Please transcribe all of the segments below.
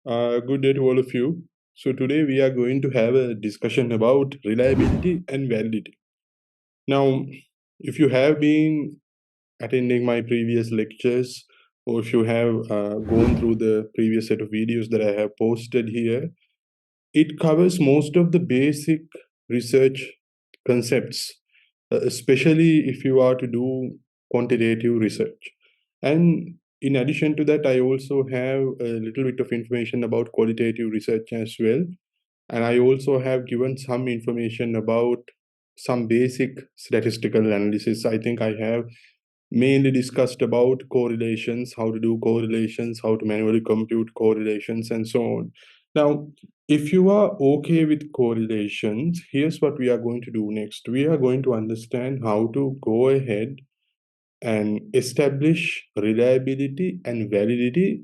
Good day to all of you. So, today we are going to have a discussion about reliability and validity. Now, if you have been attending my previous lectures, or if you have gone through the previous set of videos that I have posted here, it covers most of the basic research concepts, especially if you are to do quantitative research. And in addition to that, I also have a little bit of information about qualitative research as well. And I also have given some information about some basic statistical analysis. I think I have mainly discussed about correlations, how to do correlations, how to manually compute correlations, and so on. Now, if you are okay with correlations, here's what we are going to do next. We are going to understand how to go ahead and establish reliability and validity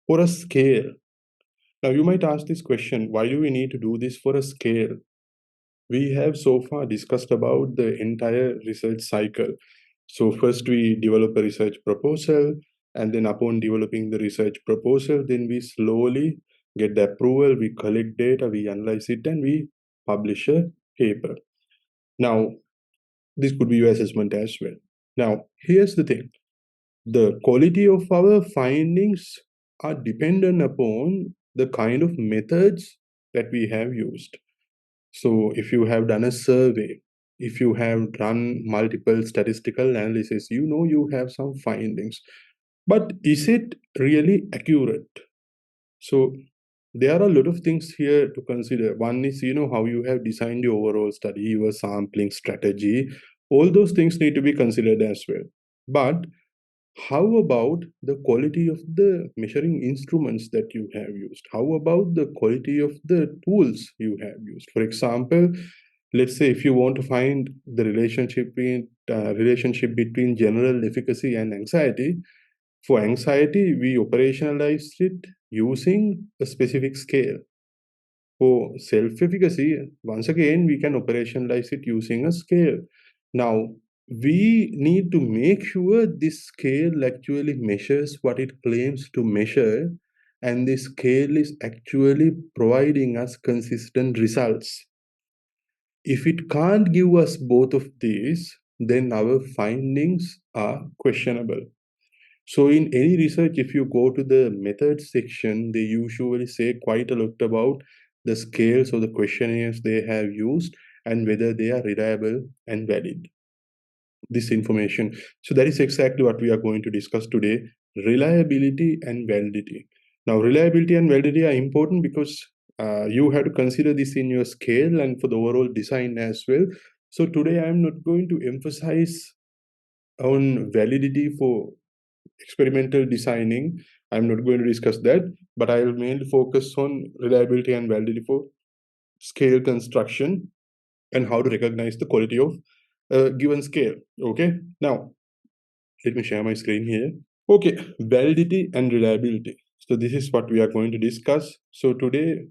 for a scale. Now, you might ask this question, why do we need to do this for a scale? We have so far discussed about the entire research cycle. So first we develop a research proposal, and then upon developing the research proposal, then we slowly get the approval, we collect data, we analyze it, and we publish a paper. Now, this could be your assessment as well. Now, here's the thing. The quality of our findings are dependent upon the kind of methods that we have used. So if you have done a survey, if you have done multiple statistical analysis, you know you have some findings. But is it really accurate? So there are a lot of things here to consider. One is, how you have designed your overall study, your sampling strategy. All those things need to be considered as well. But how about the quality of the measuring instruments that you have used? How about the quality of the tools you have used? For example, let's say if you want to find the relationship between general efficacy and anxiety, for anxiety, we operationalized it using a specific scale. For self-efficacy, once again, we can operationalize it using a scale. Now, we need to make sure this scale actually measures what it claims to measure, and this scale is actually providing us consistent results. If it can't give us both of these, then our findings are questionable. So, in any research, if you go to the methods section, they usually say quite a lot about the scales or the questionnaires they have used and whether they are reliable and valid. This information. So, that is exactly what we are going to discuss today, reliability and validity. Now, reliability and validity are important because you have to consider this in your scale and for the overall design as well. So, today I am not going to emphasize on validity for experimental designing. I'm not going to discuss that, but I will mainly focus on reliability and validity for scale construction and how to recognize the quality of a given scale. Okay, now let me share my screen here. Okay, validity and reliability. So this is what we are going to discuss. So today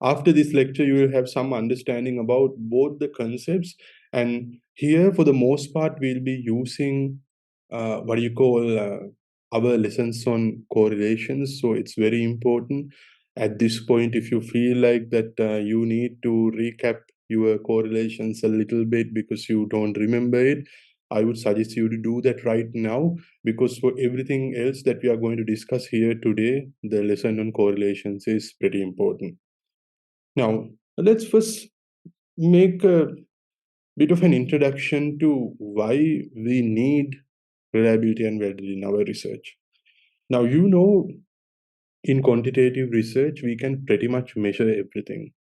after this lecture, you will have some understanding about both the concepts. And here, for the most part, we'll be using what do you call our lessons on correlations. So it's very important at this point. If you feel like that you need to recap your correlations a little bit because you don't remember it, I would suggest you to do that right now, because for everything else that we are going to discuss here today, the lesson on correlations is pretty important. Now, let's first make a bit of an introduction to why we need reliability and validity in our research. Now, in quantitative research, we can pretty much measure everything,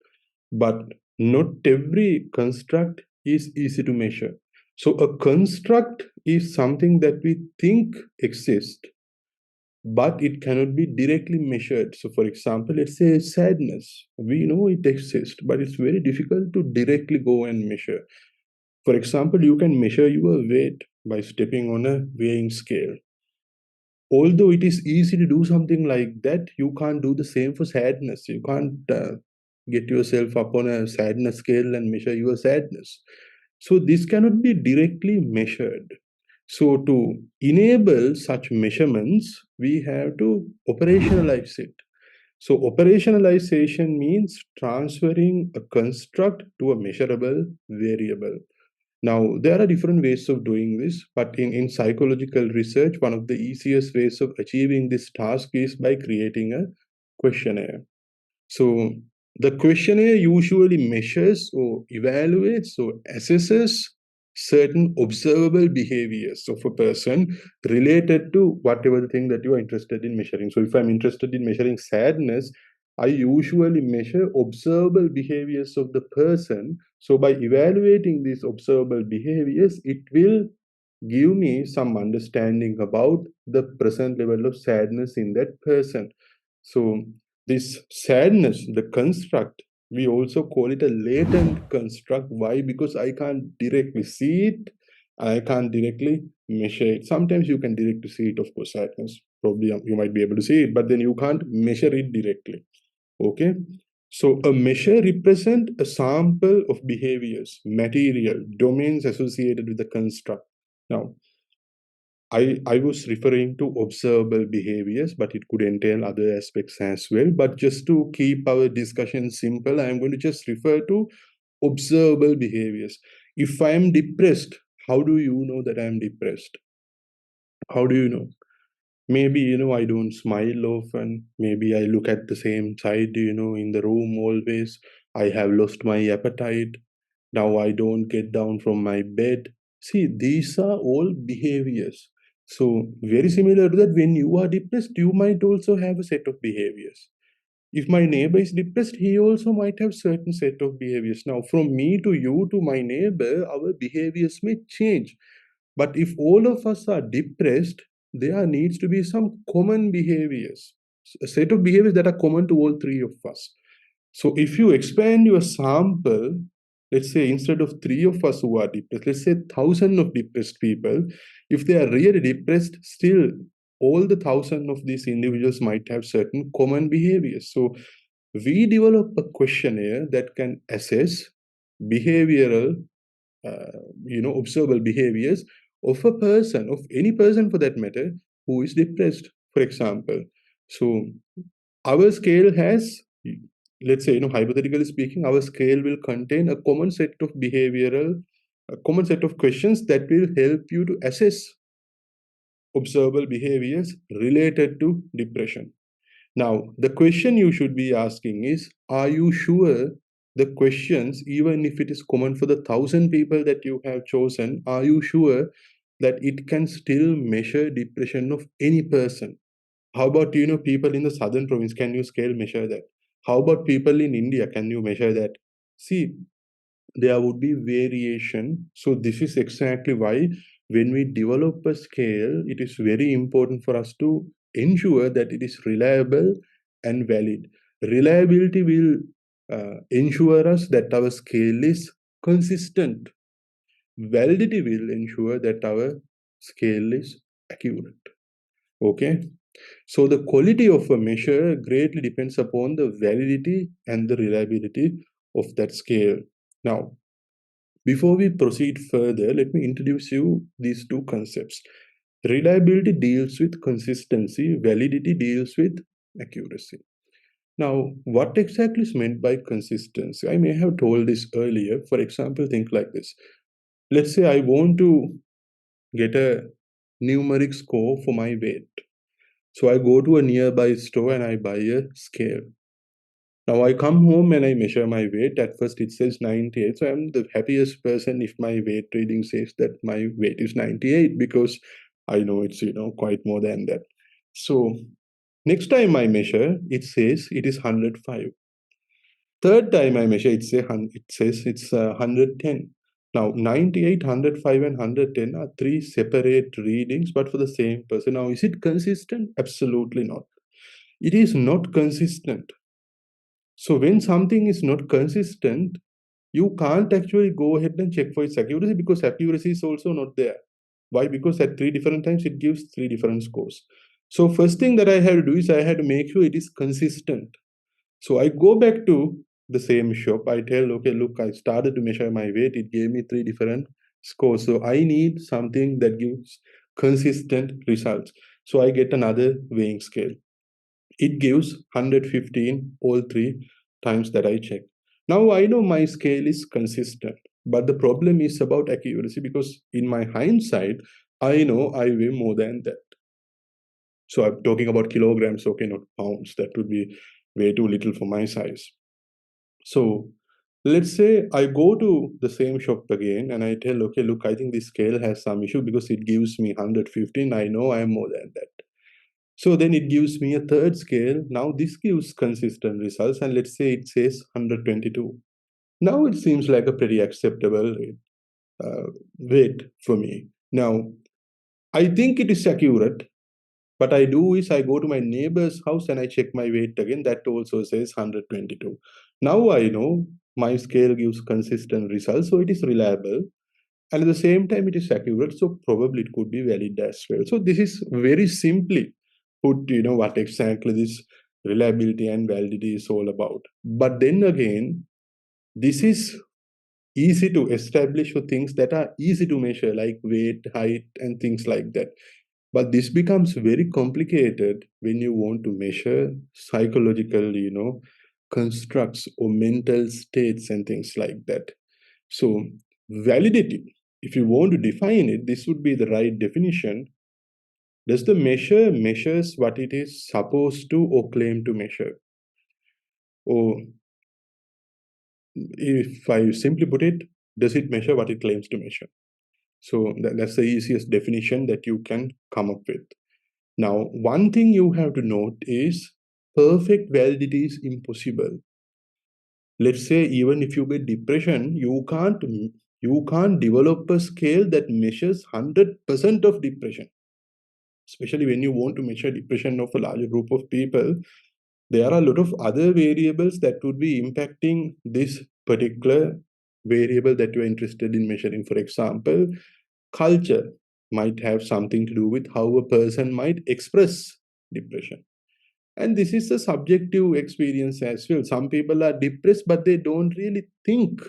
but not every construct is easy to measure. So a construct is something that we think exists, but it cannot be directly measured. So for example, let's say sadness. We know it exists, but it's very difficult to directly go and measure. For example, you can measure your weight by stepping on a weighing scale. Although it is easy to do something like that, you can't do the same for sadness. You can't get yourself up on a sadness scale and measure your sadness. So this cannot be directly measured. So to enable such measurements, we have to operationalize it. So operationalization means transferring a construct to a measurable variable. Now, there are different ways of doing this, but in psychological research, one of the easiest ways of achieving this task is by creating a questionnaire. So the questionnaire usually measures or evaluates or assesses certain observable behaviors of a person related to whatever the thing that you are interested in measuring. So if I'm interested in measuring sadness, I usually measure observable behaviors of the person. So by evaluating these observable behaviors, it will give me some understanding about the present level of sadness in that person. So this sadness, the construct, we also call it a latent construct. Why? Because I can't directly see it. I can't directly measure it. Sometimes you can directly see it, of course, sadness. Probably you might be able to see it, but then you can't measure it directly. Okay. So a measure represents a sample of behaviors, material, domains associated with the construct. Now, I was referring to observable behaviors, but it could entail other aspects as well. But just to keep our discussion simple, I'm going to just refer to observable behaviors. If I'm depressed, how do you know that I'm depressed? How do you know? Maybe, I don't smile often. Maybe I look at the same side, in the room always. I have lost my appetite. Now I don't get down from my bed. See, these are all behaviors. So, very similar to that, when you are depressed, you might also have a set of behaviors. If my neighbor is depressed, he also might have certain set of behaviors. Now, from me to you to my neighbor, our behaviors may change. But if all of us are depressed, there needs to be some common behaviors, a set of behaviors that are common to all three of us. So if you expand your sample, let's say instead of three of us who are depressed, let's say 1,000 of depressed people, if they are really depressed, still all the 1,000 of these individuals might have certain common behaviors. So we develop a questionnaire that can assess behavioral, observable behaviors of a person, of any person for that matter, who is depressed, for example. So our scale has, let's say, hypothetically speaking, our scale will contain a common set of a common set of questions that will help you to assess observable behaviors related to depression. Now, the question you should be asking is, are you sure the questions, even if it is common for the 1,000 people that you have chosen, are you sure that it can still measure depression of any person? How about, people in the southern province? Can you scale measure that? How about people in India? Can you measure that? See, there would be variation. So this is exactly why when we develop a scale, it is very important for us to ensure that it is reliable and valid. Reliability will ensure us that our scale is consistent. Validity will ensure that our scale is accurate. Okay. So the quality of a measure greatly depends upon the validity and the reliability of that scale. Now, before we proceed further, let me introduce you these two concepts. Reliability deals with consistency, validity deals with accuracy. Now, what exactly is meant by consistency? I may have told this earlier. For example, think like this. Let's say I want to get a numeric score for my weight. So I go to a nearby store and I buy a scale. Now I come home and I measure my weight. At first it says 98. So I'm the happiest person if my weight reading says that my weight is 98 because I know it's, quite more than that. So next time I measure, it says it is 105. Third time I measure, it says it's 110. Now 98, 105 and 110 are three separate readings, but for the same person. Now is it consistent? Absolutely not. It is not consistent. So when something is not consistent, you can't actually go ahead and check for its accuracy because accuracy is also not there. Why? Because at three different times it gives three different scores. So first thing that I have to do is I had to make sure it is consistent. So I go back to the same shop. I tell, okay, look, I started to measure my weight. It gave me three different scores. So I need something that gives consistent results. So I get another weighing scale. It gives 115 all three times that I check. Now I know my scale is consistent, but the problem is about accuracy because in my hindsight, I know I weigh more than that. So I'm talking about kilograms, okay, not pounds. That would be way too little for my size. So let's say I go to the same shop again and I tell, okay, look, I think this scale has some issue because it gives me 115. I know I am more than that. So then it gives me a third scale. Now this gives consistent results, and let's say it says 122. Now it seems like a pretty acceptable weight for me. Now I think it is accurate. What I do is I go to my neighbor's house and I check my weight again. That also says 122. Now I know my scale gives consistent results, so it is reliable. And at the same time, it is accurate, so probably it could be valid as well. So this is very simply put, what exactly this reliability and validity is all about. But then again, this is easy to establish for things that are easy to measure, like weight, height, and things like that. But this becomes very complicated when you want to measure psychological, constructs or mental states and things like that. So, validity, if you want to define it, this would be the right definition. Does the measure measures what it is supposed to or claim to measure? Or if I simply put it, does it measure what it claims to measure? So that's the easiest definition that you can come up with. Now, one thing you have to note is perfect validity is impossible. Let's say even if you get depression, you can't develop a scale that measures 100% of depression. Especially when you want to measure depression of a larger group of people, there are a lot of other variables that would be impacting this particular variable that you are interested in measuring. For example, culture might have something to do with how a person might express depression. And this is a subjective experience as well. Some people are depressed, but they don't really think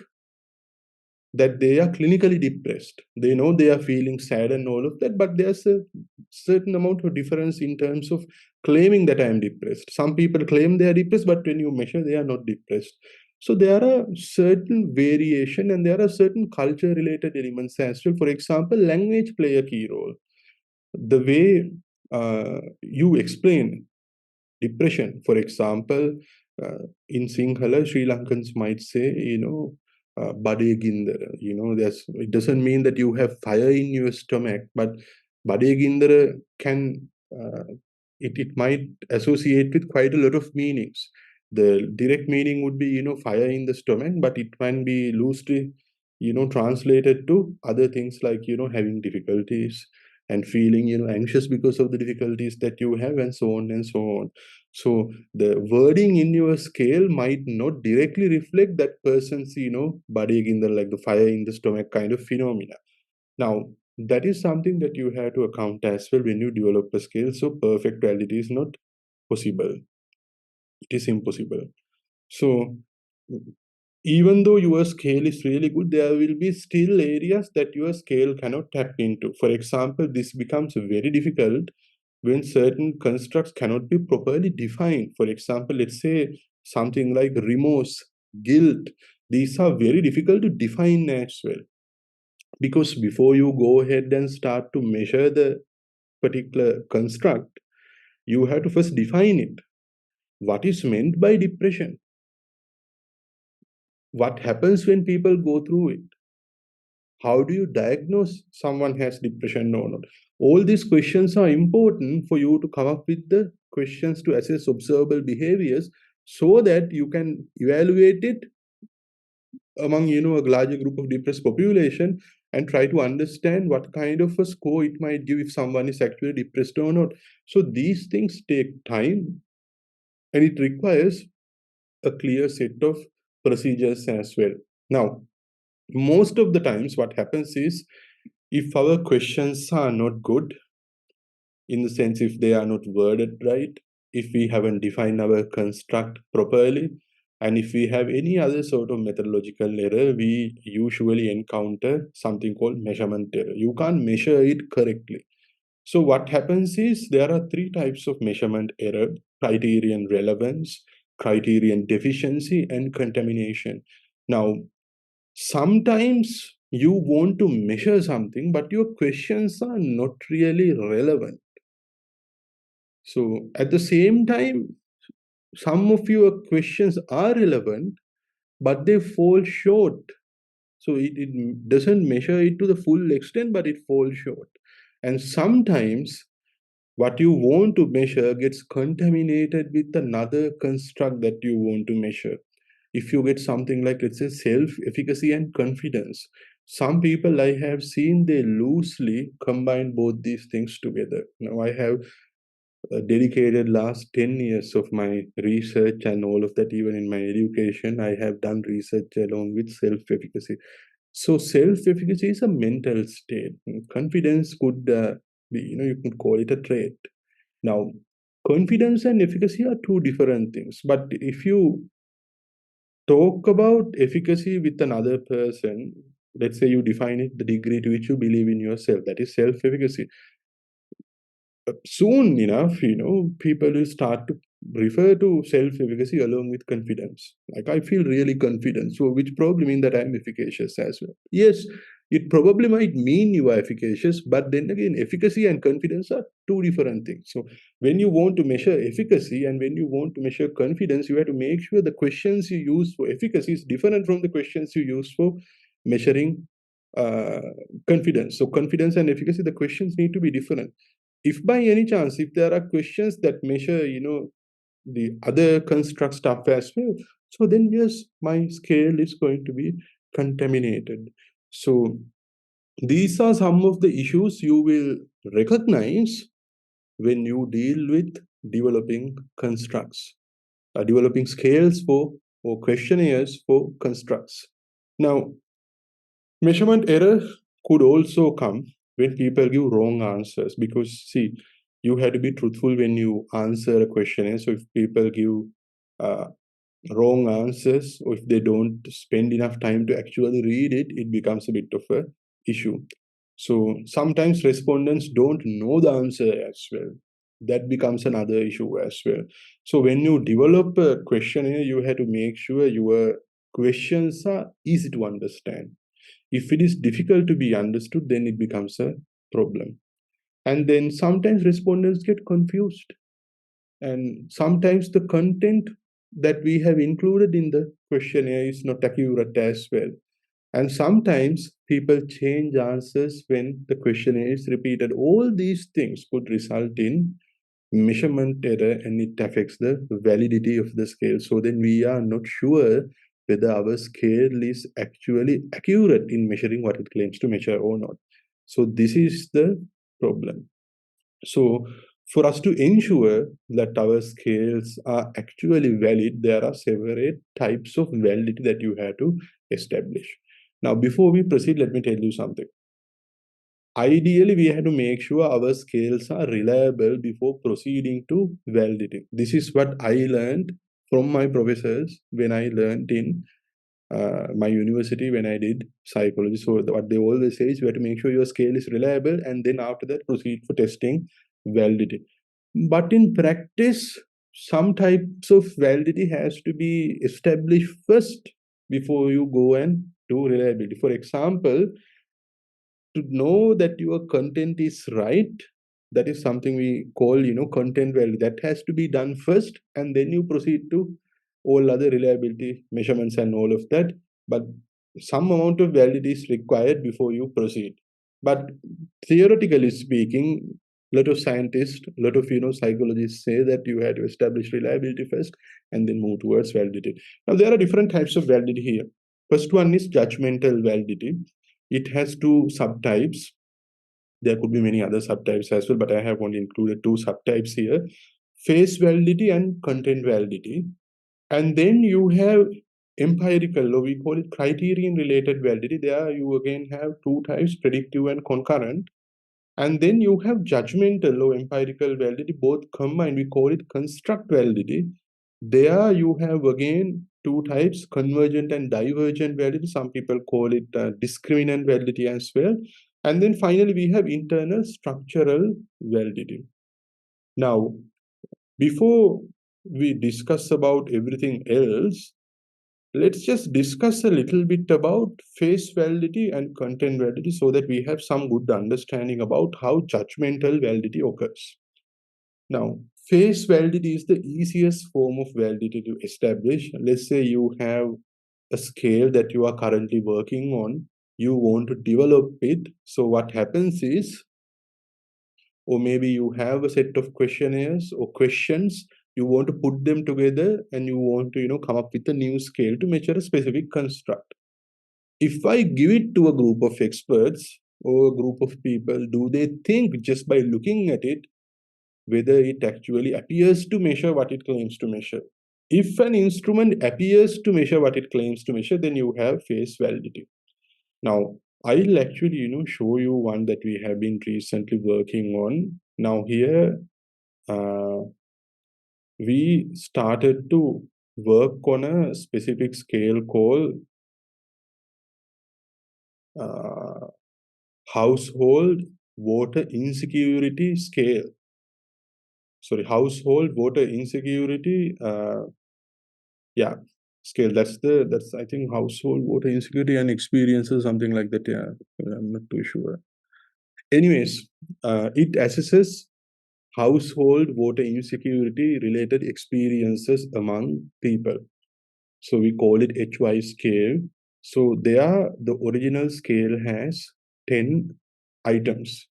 that they are clinically depressed. They know they are feeling sad and all of that, but there's a certain amount of difference in terms of claiming that I am depressed. Some people claim they are depressed, but when you measure, they are not depressed. So there are certain variation and there are certain culture related elements as well. For example, language play a key role. The way you explain depression. For example, in Sinhala, Sri Lankans might say, Bade Gindara. It doesn't mean that you have fire in your stomach, but Bade Gindara can, it might associate with quite a lot of meanings. The direct meaning would be, fire in the stomach, but it can be loosely, translated to other things like, having difficulties and feeling, anxious because of the difficulties that you have and so on and so on. So the wording in your scale might not directly reflect that person's, body in the like the fire in the stomach kind of phenomena. Now, that is something that you have to account as well when you develop a scale. So perfect validity is not possible. It is impossible. So even though your scale is really good, there will be still areas that your scale cannot tap into. For example, this becomes very difficult when certain constructs cannot be properly defined. For example, let's say something like remorse, guilt, these are very difficult to define as well. Because before you go ahead and start to measure the particular construct, you have to first define it. What is meant by depression? What happens when people go through it? How do you diagnose someone has depression or not? All these questions are important for you to come up with the questions to assess observable behaviors so that you can evaluate it among a larger group of depressed population and try to understand what kind of a score it might give if someone is actually depressed or not. So these things take time and it requires a clear set of procedures as well. Now, most of the times what happens is if our questions are not good, in the sense if they are not worded right, if we haven't defined our construct properly, and if we have any other sort of methodological error, we usually encounter something called measurement error. You can't measure it correctly. So what happens is there are three types of measurement error. criterion relevance, criterion deficiency, and contamination. Now, sometimes you want to measure something, but your questions are not really relevant. So at the same time, some of your questions are relevant, but they fall short. So it doesn't measure it to the full extent, but it falls short. And sometimes what you want to measure gets contaminated with another construct that you want to measure. If you get something like, let's say, self-efficacy and confidence, some people I have seen, they loosely combine both these things together. Now, I have dedicated last 10 years of my research and all of that, even in my education, I have done research along with self-efficacy. So self-efficacy is a mental state. Confidence could be, you could call it a trait. Now, confidence and efficacy are two different things. But if you talk about efficacy with another person, let's say you define it the degree to which you believe in yourself, that is self-efficacy. Soon enough, people will start to refer to self-efficacy along with confidence. Like, I feel really confident, so which probably means that I'm efficacious as well. Yes, it probably might mean you are efficacious, but then again, efficacy and confidence are two different things. So when you want to measure efficacy and when you want to measure confidence, you have to make sure the questions you use for efficacy is different from the questions you use for measuring uh, confidence. So confidence and efficacy, the questions need to be different. If by any chance, if there are questions that measure, the other construct stuff as well, so then yes, my scale is going to be contaminated. So these are some of the issues you will recognize when you deal with developing constructs, developing scales for or questionnaires for constructs. Now, measurement error could also come when people give wrong answers, because see, you have to be truthful when you answer a questionnaire. So if people give uh, wrong answers, or if they don't spend enough time to actually read it, it becomes a bit of a issue. So sometimes respondents don't know the answer as well. That becomes another issue as well. So when you develop a questionnaire, you have to make sure your questions are easy to understand. If it is difficult to be understood, then it becomes a problem. And then sometimes respondents get confused. And sometimes the content that we have included in the questionnaire is not accurate as well. And sometimes people change answers when the questionnaire is repeated. All these things could result in measurement error, and it affects the validity of the scale. So then we are not sure whether our scale is actually accurate in measuring what it claims to measure or not. So this is the problem. So for us to ensure that our scales are actually valid, there are several types of validity that you have to establish. Now, before we proceed, let me tell you something. Ideally, we have to make sure our scales are reliable before proceeding to validity. This is what I learned from my professors when I learned in my university when I did psychology. So what they always say is you have to make sure your scale is reliable, and then after that proceed for testing validity. But in practice, some types of validity has to be established first before you go and do reliability. For example, to know that your content is right, that is something we call content value, that has to be done first, and then you proceed to all other reliability measurements and all of that. But some amount of validity is required before you proceed. But theoretically speaking, a lot of scientists, a lot of psychologists say that you have to establish reliability first and then move towards validity. Now there are different types of validity here. First one is judgmental validity. It has two subtypes. There could be many other subtypes as well, but I have only included two subtypes here: face validity and content validity. And then you have empirical, or we call it criterion related validity. There you again have two types: predictive and concurrent. And then you have judgmental or empirical validity, both combined. We call it construct validity. There you have again two types: convergent and divergent validity. Some people call it discriminant validity as well. And then finally, we have internal structural validity. Now, before we discuss about everything else, let's just discuss a little bit about face validity and content validity so that we have some good understanding about how judgmental validity occurs. Now, face validity is the easiest form of validity to establish. Let's say you have a scale that you are currently working on, you want to develop it. So what happens is, or maybe you have a set of questionnaires or questions, you want to put them together and you want to come up with a new scale to measure a specific construct. If I give it to a group of experts or a group of people, do they think just by looking at it whether it actually appears to measure what it claims to measure? If an instrument appears to measure what it claims to measure, then you have face validity. Now, I'll actually, show you one that we have been recently working on. Now here, we started to work on a specific scale called household water insecurity scale. Sorry, household water insecurity. Yeah, scale. That's I think household water insecurity and experiences, something like that. Yeah, I'm not too sure. Anyways, it assesses household water insecurity related experiences among people. So we call it HY scale. So the original scale has 10 items.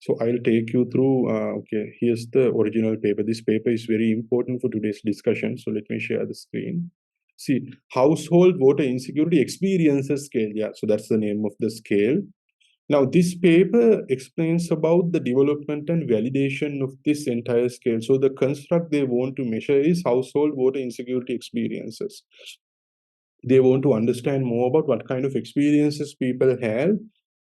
So I'll take you through, okay, here's the original paper. This paper is very important for today's discussion. So let me share the screen. See, household water insecurity experiences scale. Yeah, so that's the name of the scale. Now, this paper explains about the development and validation of this entire scale. So the construct they want to measure is household water insecurity experiences. They want to understand more about what kind of experiences people have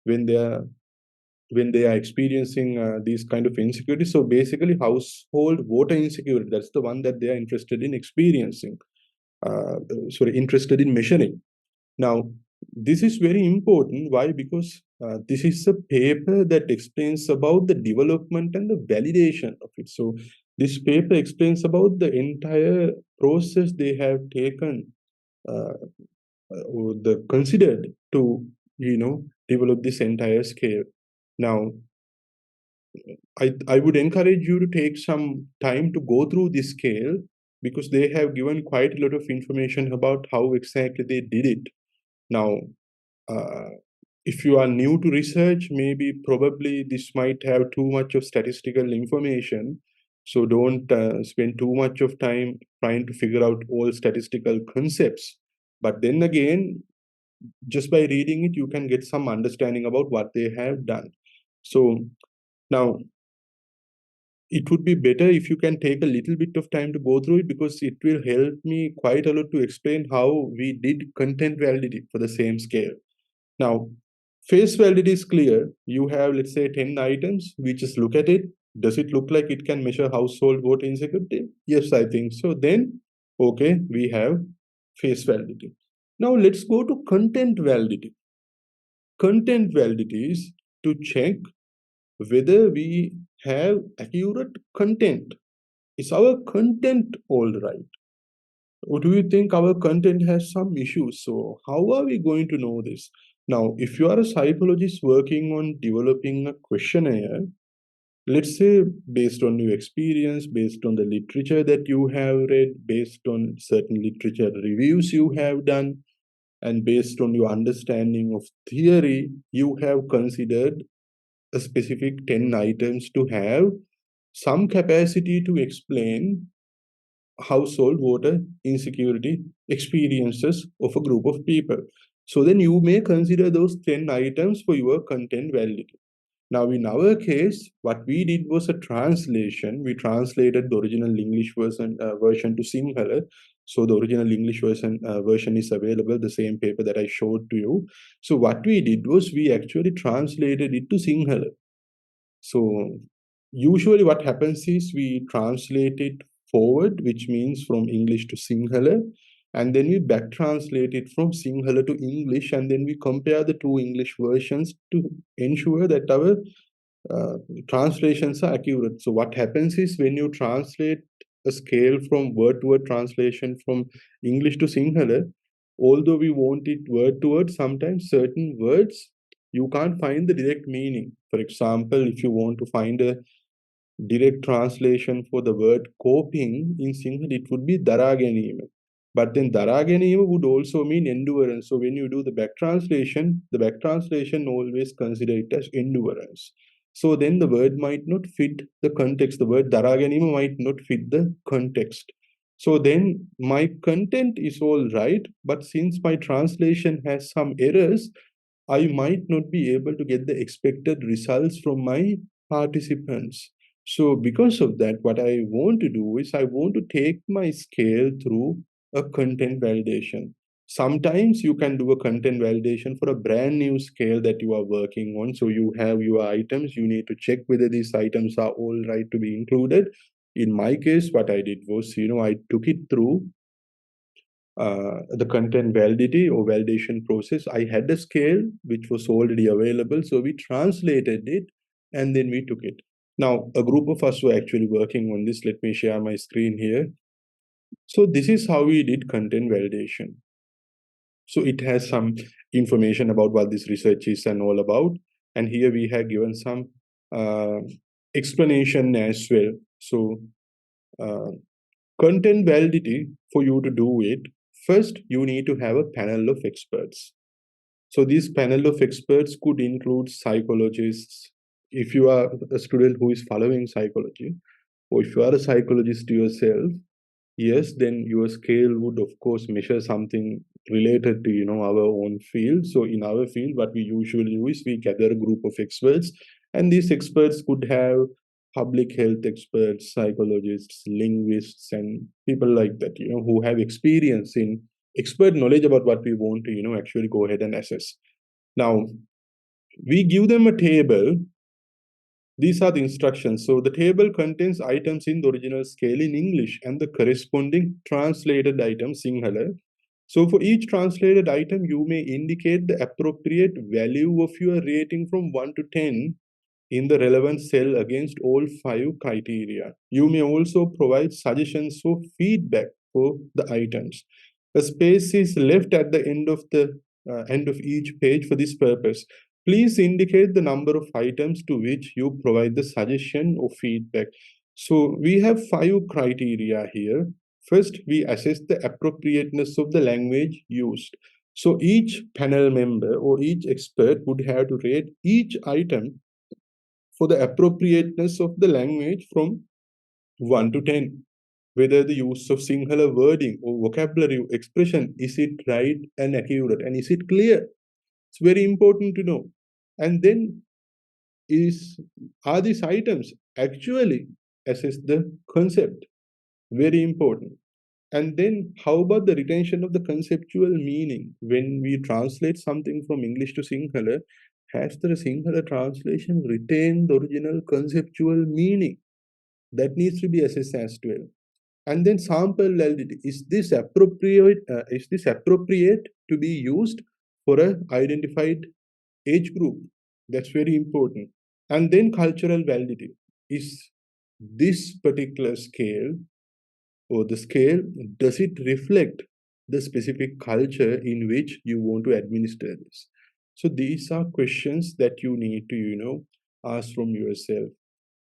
when they are experiencing these kind of insecurity. So basically, household water insecurity, that's the one that they are interested in experiencing, interested in measuring. Now, this is very important. Why? Because this is a paper that explains about the development and the validation of it. So this paper explains about the entire process they have taken or the considered to develop this entire scale. Now, I would encourage you to take some time to go through this scale because they have given quite a lot of information about how exactly they did it. Now, if you are new to research, probably this might have too much of statistical information. So don't spend too much of time trying to figure out all statistical concepts. But then again, just by reading it, you can get some understanding about what they have done. So now, it would be better if you can take a little bit of time to go through it because it will help me quite a lot to explain how we did content validity for the same scale. Now, face validity is clear. You have, let's say, 10 items. We just look at it. Does it look like it can measure household water insecurity? Yes, I think so. Then, okay, we have face validity. Now, let's go to content validity. Content validity is to check whether we have accurate content. Is our content all right? Or do you think our content has some issues? So how are we going to know this? Now, if you are a psychologist working on developing a questionnaire, let's say based on your experience, based on the literature that you have read, based on certain literature reviews you have done, and based on your understanding of theory, you have considered a specific 10 items to have some capacity to explain household water insecurity experiences of a group of people. So then you may consider those 10 items for your content validity. Now, in our case, what we did was a translation. We translated the original English version to Sinhala. So the original English version is available, the same paper that I showed to you. So what we did was we actually translated it to Sinhala. So usually what happens is we translate it forward, which means from English to Sinhala, and then we back translate it from Sinhala to English, and then we compare the two English versions to ensure that our translations are accurate. So what happens is when you translate a scale from word to word translation from English to Sinhala, although we want it word to word, sometimes certain words you can't find the direct meaning. For example, if you want to find a direct translation for the word coping in Sinhala, it would be daraganima. But then daraganima would also mean endurance. So when you do the back translation always consider it as endurance. So then the word might not fit the context. The word daraganima might not fit the context. So then my content is all right, but since my translation has some errors, I might not be able to get the expected results from my participants. So because of that, what I want to do is I want to take my scale through a content validation. Sometimes you can do a content validation for a brand new scale that you are working on. So you have your items, you need to check whether these items are all right to be included. In my case, what I did was, I took it through the content validity or validation process. I had a scale which was already available, so we translated it and then we took it. Now, a group of us were actually working on this. Let me share my screen here. So this is how we did content validation. So it has some information about what this research is and all about. And here we have given some explanation as well. So uh, content validity, for you to do it, first you need to have a panel of experts. So this panel of experts could include psychologists. If you are a student who is following psychology, or if you are a psychologist yourself, yes, then your scale would of course measure something related to our own field. So in our field, what we usually do is we gather a group of experts, and these experts could have public health experts, psychologists, linguists, and people like that, who have experience in expert knowledge about what we want to actually go ahead and assess. Now we give them a table. These are the instructions. So the table contains items in the original scale in English and the corresponding translated item Sinhala. So for each translated item, you may indicate the appropriate value of your rating from 1 to 10 in the relevant cell against all 5 criteria. You may also provide suggestions for feedback for the items. A space is left at the end of each page for this purpose. Please indicate the number of items to which you provide the suggestion or feedback. So we have 5 criteria here. First, we assess the appropriateness of the language used. So each panel member or each expert would have to rate each item for the appropriateness of the language from 1 to 10. Whether the use of Sinhala wording or vocabulary expression, is it right and accurate, and is it clear? It's very important to know. And then are these items actually assess the concept? Very important. And then how about the retention of the conceptual meaning? When we translate something from English to Sinhala, has the Sinhala translation retained the original conceptual meaning? That needs to be assessed as well. And then sample validity. Is this appropriate? Is this appropriate to be used for a identified age group? That's very important. And then cultural validity. Is this particular scale or the scale, does it reflect the specific culture in which you want to administer this? So these are questions that you need to ask from yourself.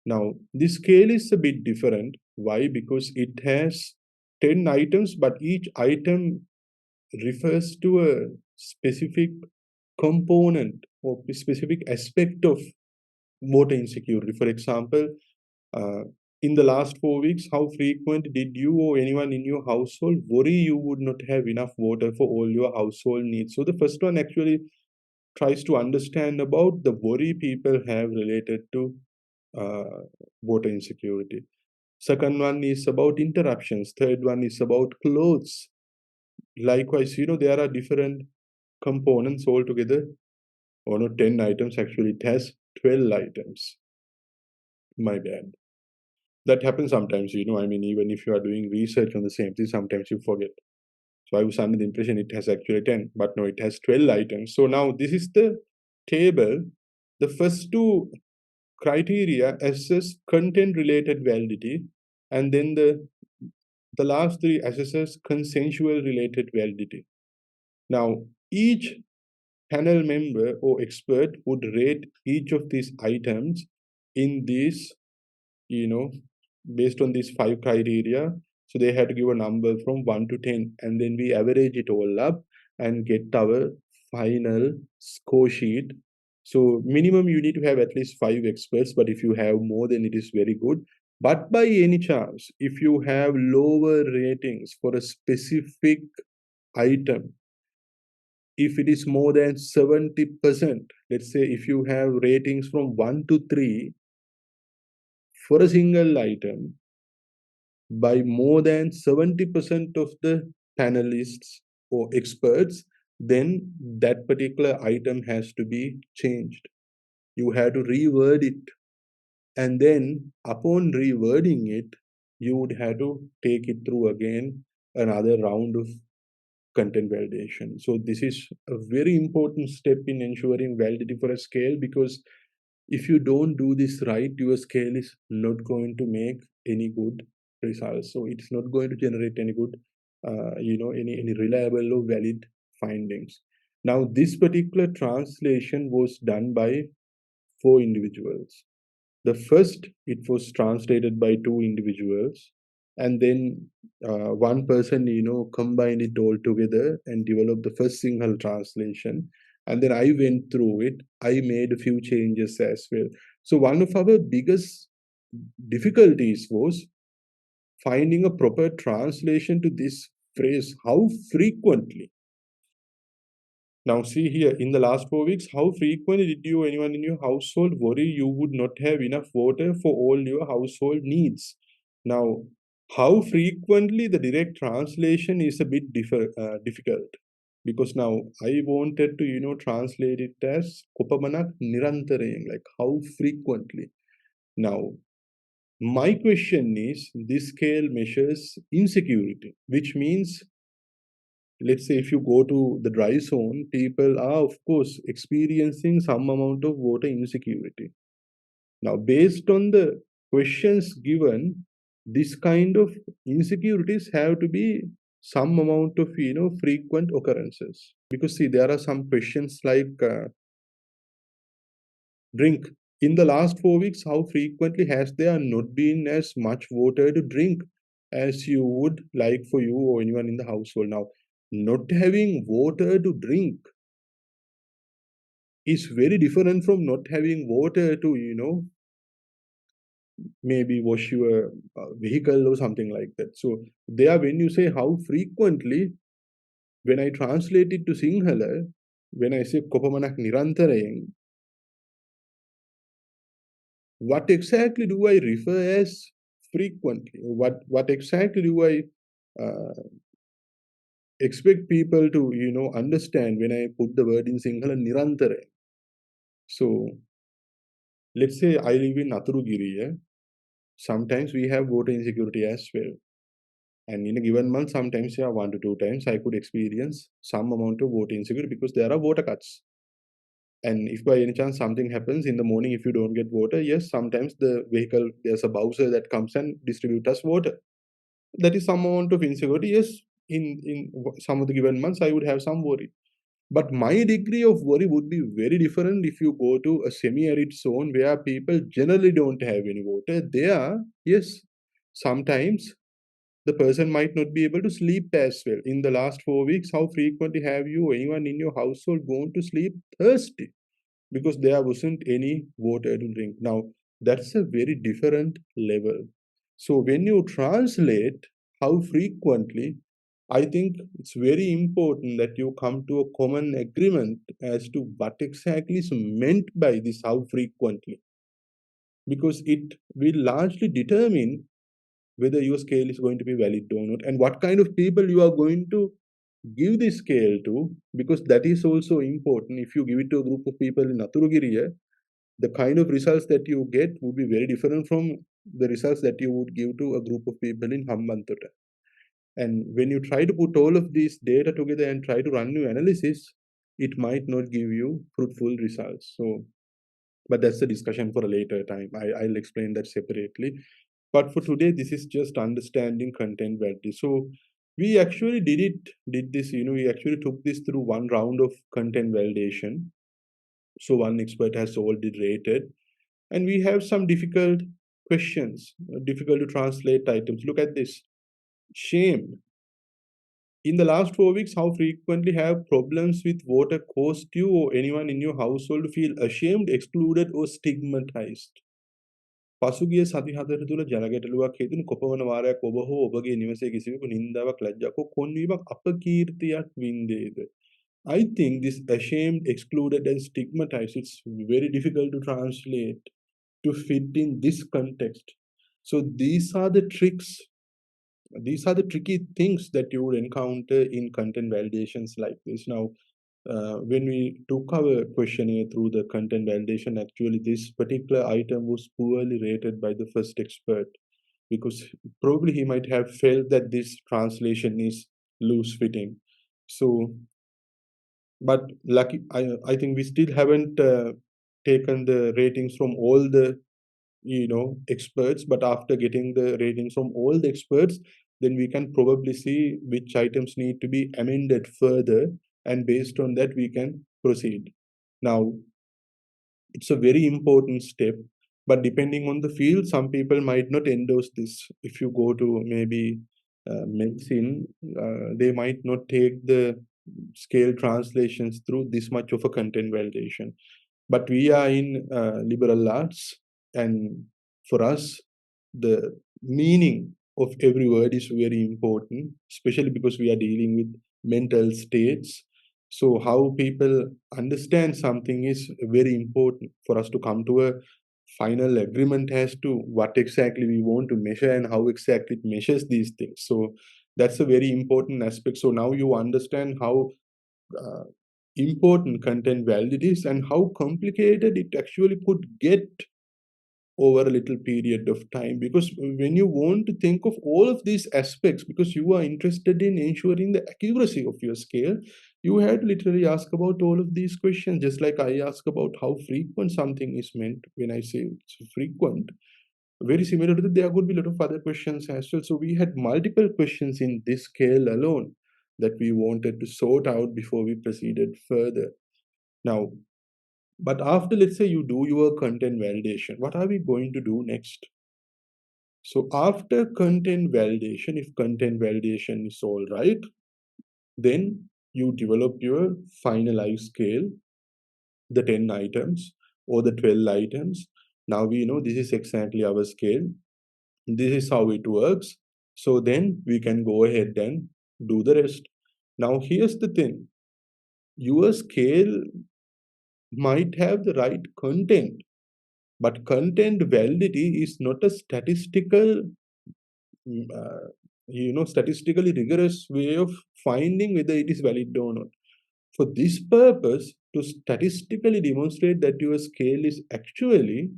Now this scale is a bit different. Why? Because it has 10 items, but each item refers to a specific component or specific aspect of water insecurity. For example, uh, in the last 4 weeks, how frequent did you or anyone in your household worry you would not have enough water for all your household needs? So the first one actually tries to understand about the worry people have related to water insecurity. Second one is about interruptions. Third one is about clothes. Likewise, there are different components altogether. Or not 10 items, actually it has 12 items. My bad. That happens sometimes, even if you are doing research on the same thing, sometimes you forget. So I was under the impression it has actually 10, but no, it has 12 items. So now this is the table. The first 2 criteria assess content related validity, and then the The last three assesses consensual related validity. Now, each panel member or expert would rate each of these items in these, you know, based on these 5 criteria. So they had to give a number from 1 to 10, and then we average it all up and get our final score sheet. So minimum you need to have at least 5 experts, but if you have more, then it is very good. But by any chance, if you have lower ratings for a specific item, if it is more than 70%, let's say if you have ratings from 1 to 3 for a single item, by more than 70% of the panelists or experts, then that particular item has to be changed. You have to reword it. And then upon rewording it, you would have to take it through again another round of content validation. So this is a very important step in ensuring validity for a scale, because if you don't do this right, your scale is not going to make any good results. So it's not going to generate any good, any reliable or valid findings. Now, this particular translation was done by 4 individuals. The first, it was translated by 2 individuals, and then one person, combined it all together and developed the first single translation. And then I went through it. I made a few changes as well. So one of our biggest difficulties was finding a proper translation to this phrase, how frequently. Now see here, in the last 4 weeks, how frequently did you, anyone in your household, worry you would not have enough water for all your household needs? Now, how frequently, the direct translation is a bit difficult, because now I wanted to, translate it as kopamanak nirantarayam, like how frequently. Now, my question is, this scale measures insecurity, which means, let's say if you go to the dry zone, people are of course experiencing some amount of water insecurity. Now, based on the questions given, this kind of insecurities have to be some amount of frequent occurrences, because see, there are some questions like drink. In the last 4 weeks, how frequently has there not been as much water to drink as you would like for you or anyone in the household? Now, not having water to drink is very different from not having water to, maybe wash your vehicle or something like that. So there, when you say how frequently, when I translate it to Sinhala, when I say kopamanak nirantarayan, what exactly do I refer as frequently? What exactly do I expect people to, understand when I put the word in Sinhala nirantarayan? So let's say I live in Naturugiri. Sometimes we have water insecurity as well. And in a given month, sometimes, 1 to 2 times, I could experience some amount of water insecurity because there are water cuts. And if by any chance something happens in the morning, if you don't get water, yes, sometimes the vehicle, there's a bowser that comes and distributes us water. That is some amount of insecurity. Yes, in some of the given months, I would have some worry. But my degree of worry would be very different if you go to a semi-arid zone where people generally don't have any water. There, yes, sometimes the person might not be able to sleep as well. In the last 4 weeks, how frequently have you or anyone in your household gone to sleep thirsty because there wasn't any water to drink? Now, that's a very different level. So when you translate how frequently, I think it's very important that you come to a common agreement as to what exactly is meant by this how frequently, because it will largely determine whether your scale is going to be valid or not, and what kind of people you are going to give this scale to, because that is also important. If you give it to a group of people in Naturugiriya, the kind of results that you get would be very different from the results that you would give to a group of people in Hambantota. And when you try to put all of these data together and try to run your analysis, it might not give you fruitful results. So, but that's a discussion for a later time. I'll explain that separately. But for today, this is just understanding content validity. So we actually did this, we actually took this through one round of content validation. So one expert has already rated, and we have some difficult questions, difficult to translate items. Look at this. Shame. In the last 4 weeks, how frequently have problems with water caused you or anyone in your household to feel ashamed, excluded, or stigmatized? පසුගිය සති 4 තුළ ජලගැටලුවක් හේතුණු කොපමණ වාරයක් ඔබ හෝ ඔබගේ නිවසේ කිසිවෙකු නින්දාවක් ලැජ්ජාවක් හෝ කොන්වීමක් අපකීර්තියක් වින්දේද? I think this ashamed, excluded, and stigmatized, it's very difficult to translate to fit in this context. So these are the tricks, these are the tricky things that you would encounter in content validations like this. Now, when we took our questionnaire through the content validation, actually this particular item was poorly rated by the first expert, because probably he might have felt that this translation is loose fitting. So, but lucky, I think we still haven't taken the ratings from all the experts, but after getting the ratings from all the experts, then we can probably see which items need to be amended further, and based on that we can proceed. Now, it's a very important step, but depending on the field, some people might not endorse this. If you go to maybe medicine, they might not take the scale translations through this much of a content validation. But we are in liberal arts, and for us, the meaning of every word is very important, especially because we are dealing with mental states. So how people understand something is very important for us to come to a final agreement as to what exactly we want to measure and how exactly it measures these things. So that's a very important aspect. So now you understand how uh, important content validity is and how complicated it actually could get over a little period of time. Because when you want to think of all of these aspects, because you are interested in ensuring the accuracy of your scale, you had to literally ask about all of these questions, just like I ask about how frequent something is meant when I say it's frequent. Very similar to that, there could be a lot of other questions as well. So we had multiple questions in this scale alone that we wanted to sort out before we proceeded further. Now, but after, let's say, you do your content validation, what are we going to do next? So after content validation, if content validation is all right, then you develop your finalized scale, the 10 items or the 12 items. Now we know this is exactly our scale. This is how it works. So then we can go ahead and do the rest. Now here's the thing. Your scale might have the right content, but content validity is not a statistical, statistically rigorous way of finding whether it is valid or not. For this purpose, to statistically demonstrate that your scale is actually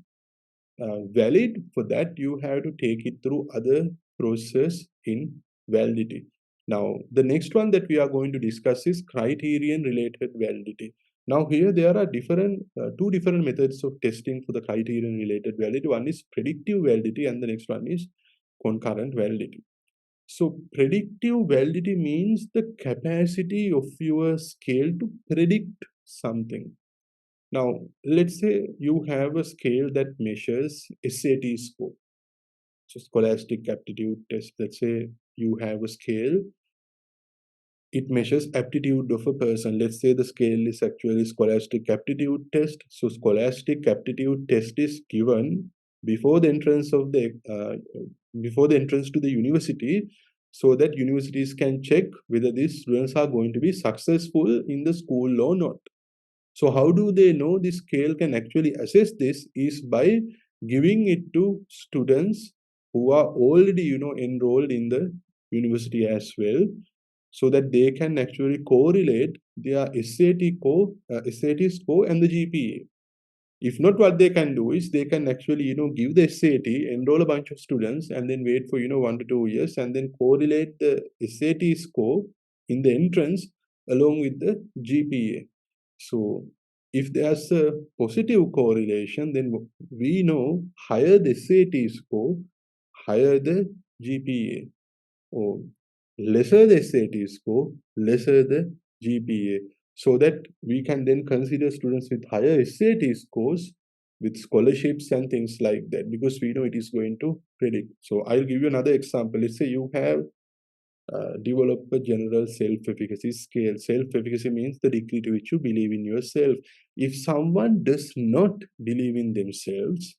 valid, for that you have to take it through other process in validity. Now, the next one that we are going to discuss is criterion related validity. Now here there are two different methods of testing for the criterion related validity. One is predictive validity and the next one is concurrent validity. So predictive validity means the capacity of your scale to predict something. Now, let's say you have a scale that measures SAT score, so Scholastic Aptitude Test. Let's say you have a scale, it measures aptitude of a person. Let's say the scale is actually Scholastic Aptitude Test. So Scholastic Aptitude Test is given before the entrance of before the entrance to the university, so that universities can check whether these students are going to be successful in the school or not. So how do they know this scale can actually assess this is by giving it to students who are already, enrolled in the university as well, so that they can actually correlate their SAT score and the GPA. If not, what they can do is they can actually, give the SAT, enroll a bunch of students, and then wait for, 1 to 2 years, and then correlate the SAT score in the entrance along with the GPA. So if there's a positive correlation, then we know higher the SAT score, higher the GPA. Or lesser the SAT score, lesser the GPA. So that we can then consider students with higher SAT scores with scholarships and things like that, because we know it is going to predict. So I'll give you another example. Let's say you have develop a general self-efficacy scale. Self-efficacy means the degree to which you believe in yourself. If someone does not believe in themselves,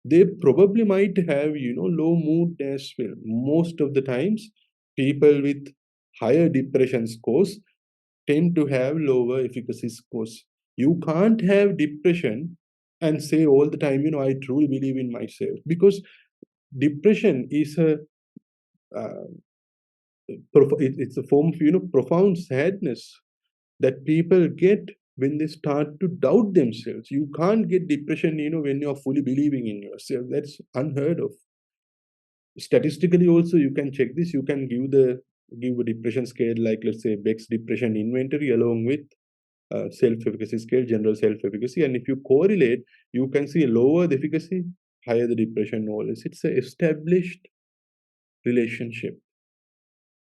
they probably might have, low mood as well. Most of the times, people with higher depression scores tend to have lower efficacy scores. You can't have depression and say all the time, I truly believe in myself, because depression is uh, it's a form of profound sadness that people get when they start to doubt themselves. You can't get depression when you're fully believing in yourself. That's unheard of. Statistically also, you can check this. You can give a depression scale, like let's say Beck's depression inventory, along with self-efficacy scale, general self-efficacy, and if you correlate, you can see lower the efficacy, higher the depression knowledge. It's a established relationship.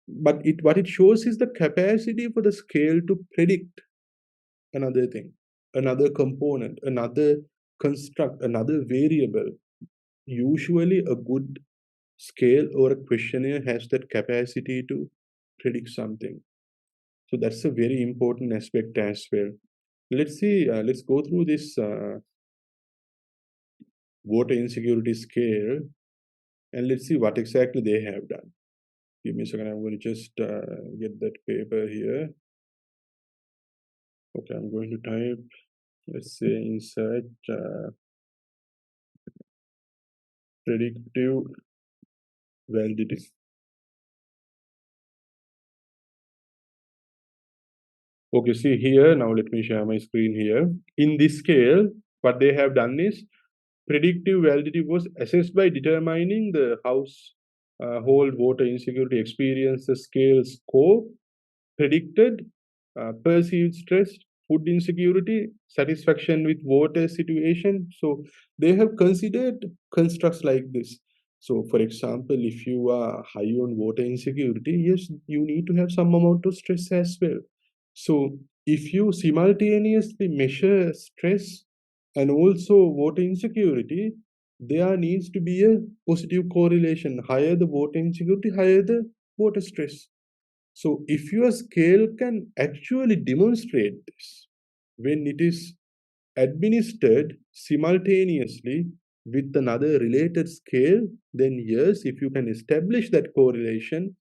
But what it shows is the capacity for the scale to predict another thing, another component, another construct, another variable. Usually, a good scale or a questionnaire has that capacity to predict something. So that's a very important aspect as well. Let's see. Let's go through this water insecurity scale, and let's see what exactly they have done. Give me a second. I'm going to just get that paper here. Okay, I'm going to type. Let's say insert predictive validity. Okay, see here, now let me share my screen here. In this scale, what they have done is predictive validity was assessed by determining the household water insecurity experience, the scale score, predicted perceived stress, food insecurity, satisfaction with water situation. So they have considered constructs like this. So, for example, if you are high on water insecurity, yes, you need to have some amount of stress as well. So, if you simultaneously measure stress and also water insecurity, there needs to be a positive correlation. Higher the water insecurity, higher the water stress. So if your scale can actually demonstrate this, when it is administered simultaneously with another related scale, then yes, if you can establish that correlation,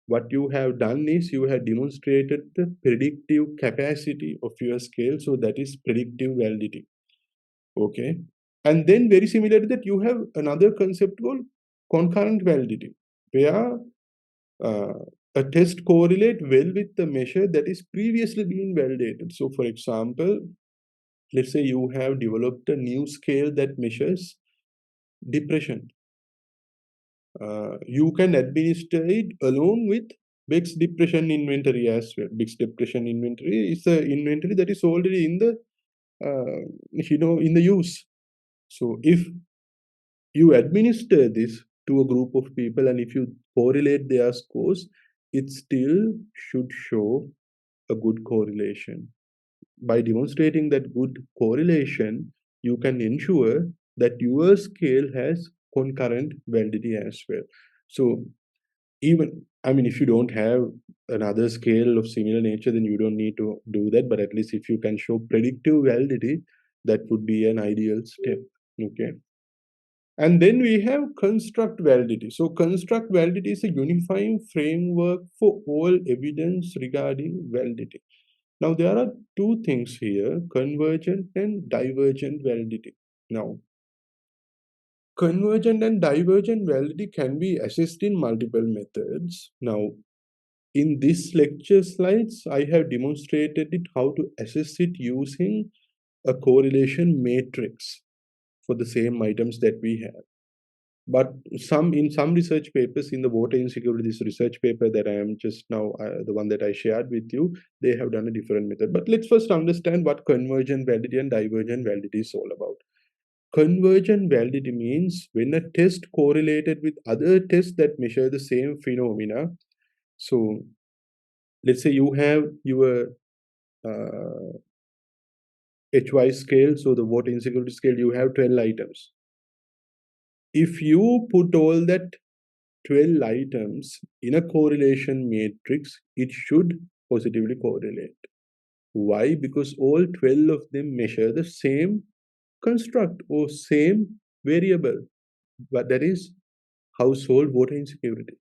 what you have done is you have demonstrated the predictive capacity of your scale. So that is predictive validity. Okay. And then very similar to that, you have another concept called concurrent validity, where uh, a test correlate well with the measure that is previously been validated. So for example, let's say you have developed a new scale that measures depression. You can administer it along with Beck's depression inventory as well. Beck's depression inventory is an inventory that is already in the in the use. So if you administer this to a group of people and if you correlate their scores, it still should show a good correlation. By demonstrating that good correlation, you can ensure that your scale has concurrent validity as well. So even, I mean, if you don't have another scale of similar nature, then you don't need to do that. But at least if you can show predictive validity, that would be an ideal step. Okay. And then we have construct validity. So construct validity is a unifying framework for all evidence regarding validity. Now there are two things here, convergent and divergent validity. Now, convergent and divergent validity can be assessed in multiple methods. Now, in this lecture slides, I have demonstrated it how to assess it using a correlation matrix for the same items that we have. But in some research papers in the water insecurity, this research paper that I am just now, the one that I shared with you, they have done a different method. But let's first understand what convergent validity and divergent validity is all about. Convergent validity means when a test correlated with other tests that measure the same phenomena. So let's say you have your HY scale, so the water insecurity scale, you have 12 items. If you put all that 12 items in a correlation matrix, it should positively correlate. Why? Because all 12 of them measure the same construct or same variable, but that is household water insecurity.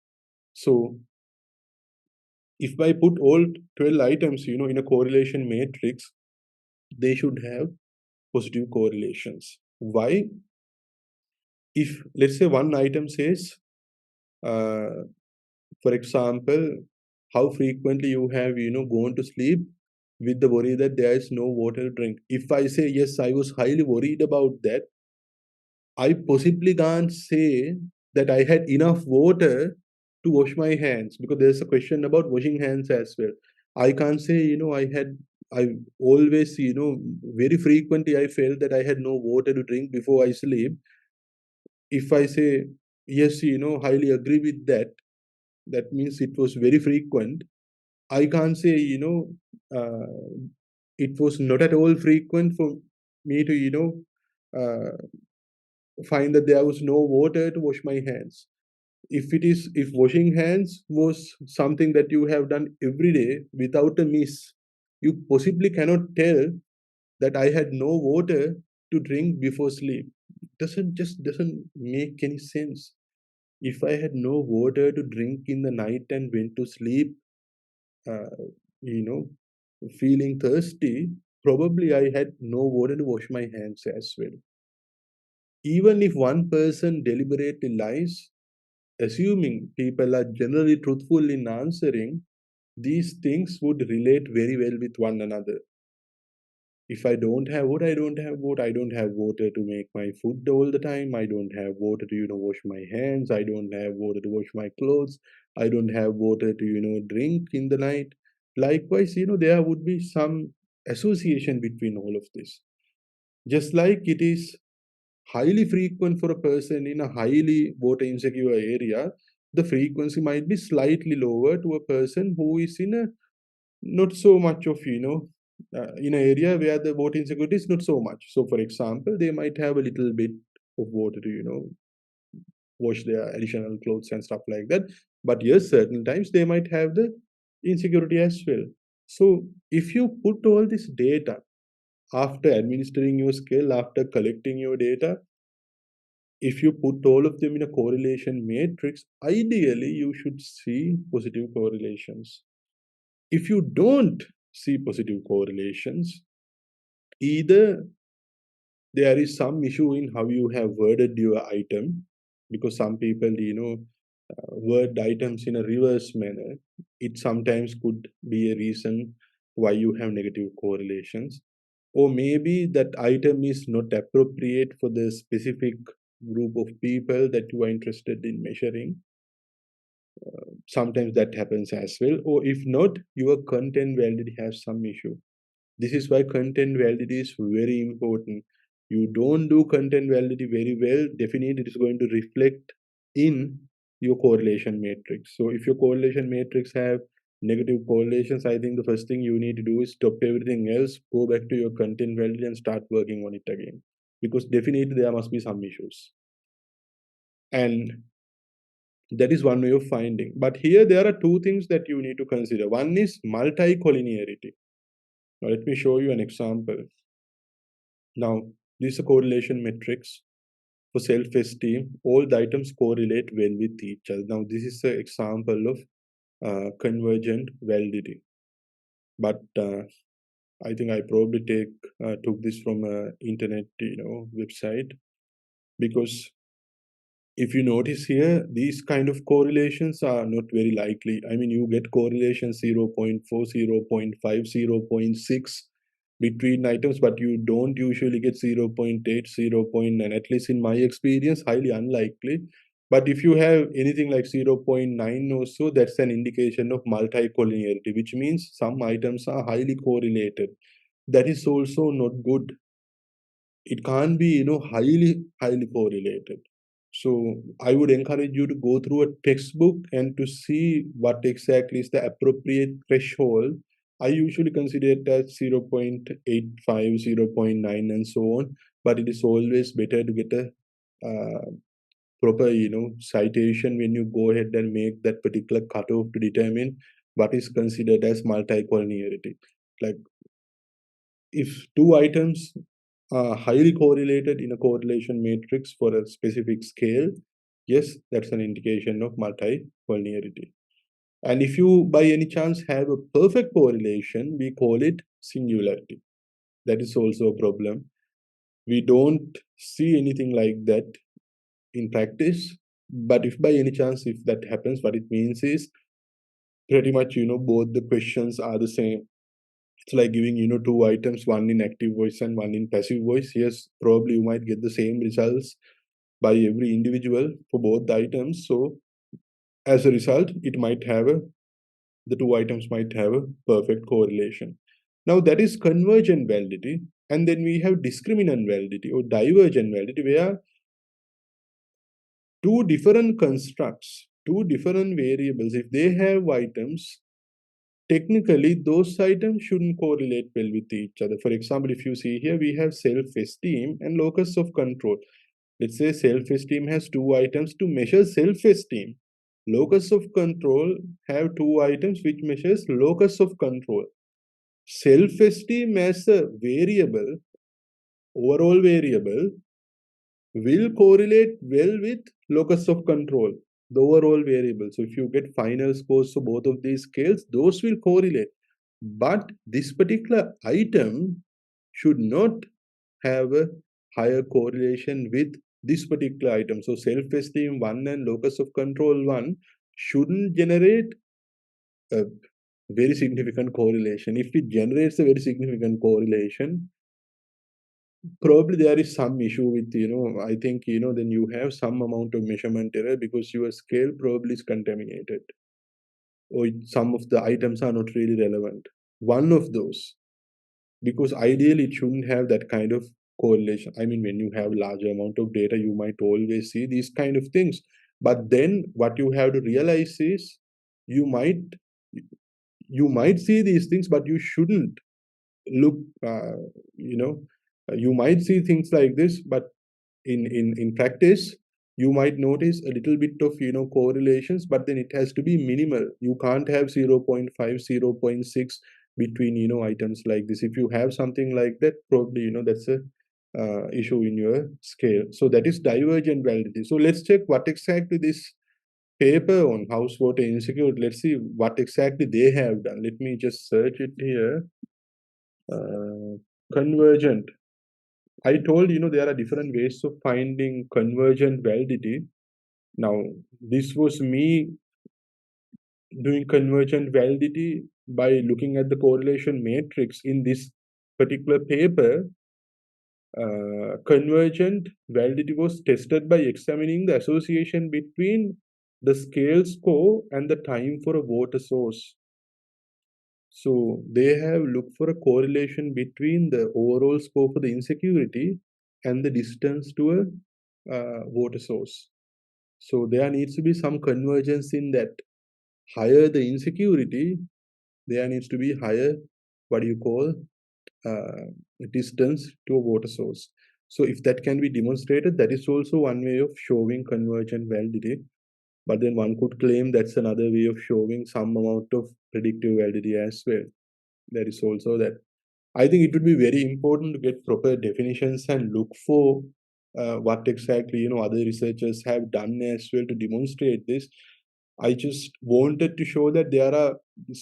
So if I put all 12 items, in a correlation matrix, they should have positive correlations. Why? If let's say one item says, uh, for example, how frequently you have, gone to sleep with the worry that there is no water to drink. If I say, yes, I was highly worried about that, I possibly can't say that I had enough water to wash my hands, because there's a question about washing hands as well. I can't say, I always, very frequently I felt that I had no water to drink before I sleep. If I say, yes, highly agree with that, that means it was very frequent. I can't say, it was not at all frequent for me to, uh, find that there was no water to wash my hands. If washing hands was something that you have done every day without a miss, you possibly cannot tell that I had no water to drink before sleep. Doesn't make any sense. If I had no water to drink in the night and went to sleep, uh, you know, feeling thirsty, probably I had no water to wash my hands as well. Even if one person deliberately lies, assuming people are generally truthful in answering, these things would relate very well with one another. If I don't have water, I don't have water. I don't have water to make my food all the time. I don't have water to, wash my hands. I don't have water to wash my clothes. I don't have water to, drink in the night. Likewise, there would be some association between all of this. Just like it is highly frequent for a person in a highly water insecure area, the frequency might be slightly lower to a person who is in a not so much of, in an area where the water insecurity is not so much. So, for example, they might have a little bit of water to, wash their additional clothes and stuff like that. But yes, certain times they might have the insecurity as well. So, if you put all this data after administering your scale, after collecting your data, if you put all of them in a correlation matrix, ideally you should see positive correlations. If you don't see positive correlations, either there is some issue in how you have worded your item, because some people, word items in a reverse manner. It sometimes could be a reason why you have negative correlations. Or maybe that item is not appropriate for the specific group of people that you are interested in measuring. Sometimes that happens as well. Or if not, your content validity has some issue. This is why content validity is very important. You don't do content validity very well, definitely it is going to reflect in your correlation matrix. So if your correlation matrix have negative correlations, I think the first thing you need to do is stop everything else, go back to your content validity and start working on it again. Because definitely there must be some issues. And that is one way of finding. But here there are two things that you need to consider. One is multicollinearity. Now let me show you an example. Now, this is a correlation matrix for self-esteem. All the items correlate well with each other. Now, this is an example of convergent validity. But I think I probably took this from a internet, website, because if you notice here, these kind of correlations are not very likely. I mean, you get correlation 0.4, 0.5, 0.6 between items, but you don't usually get 0.8, 0.9. At least in my experience, highly unlikely. But if you have anything like 0.9 or so, that's an indication of multicollinearity, which means some items are highly correlated. That is also not good. it can't be, highly correlated. So I would encourage you to go through a textbook and to see what exactly is the appropriate threshold. I usually consider it as 0.85, 0.9, and so on, but it is always better to get a proper, citation when you go ahead and make that particular cutoff to determine what is considered as multicollinearity. Like, if two items are highly correlated in a correlation matrix for a specific scale, yes, that's an indication of multicollinearity. And if you by any chance have a perfect correlation, we call it singularity. That is also a problem. We don't see anything like that in practice, but if by any chance if that happens, what it means is pretty much, both the questions are the same. It's like giving, two items, one in active voice and one in passive voice. Yes, probably you might get the same results by every individual for both the items. So as a result, the two items might have a perfect correlation. Now that is convergent validity. And then we have discriminant validity or divergent validity, where two different constructs, two different variables, if they have items, technically those items shouldn't correlate well with each other. For example, if you see here, we have self-esteem and locus of control. Let's say self-esteem has two items to measure self-esteem. Locus of control have two items which measures locus of control. Self-esteem as a variable, overall variable, will correlate well with locus of control, the overall variable. So if you get final scores for both of these scales, those will correlate. But this particular item should not have a higher correlation with this particular item. So self-esteem 1 and locus of control 1 shouldn't generate a very significant correlation. If it generates a very significant correlation, probably there is some issue with, I think, then you have some amount of measurement error because your scale probably is contaminated, or some of the items are not really relevant. One of those, because ideally it shouldn't have that kind of correlation. I mean, when you have larger amount of data, you might always see these kind of things. But then what you have to realize is you might you might see these things, but you shouldn't look, you might see things like this, but in practice you might notice a little bit of, correlations, but then it has to be minimal. You can't have 0.5, 0.6 between, items like this. If you have something like that, probably, that's a issue in your scale. So that is divergent validity. So let's check what exactly this paper on house water insecurity, let's see what exactly they have done. Let me just search it here. Convergent. I told, there are different ways of finding convergent validity. Now, this was me doing convergent validity by looking at the correlation matrix in this particular paper. Convergent validity was tested by examining the association between the scale score and the time for a water source. So they have looked for a correlation between the overall score for the insecurity and the distance to a water source. So there needs to be some convergence in that. Higher the insecurity, there needs to be higher, what do you call, uh, distance to a water source. So if that can be demonstrated, that is also one way of showing convergent validity. But then one could claim that's another way of showing some amount of predictive validity as well. There is also that. I think it would be very important to get proper definitions and look for what exactly, other researchers have done as well to demonstrate this. I just wanted to show that there are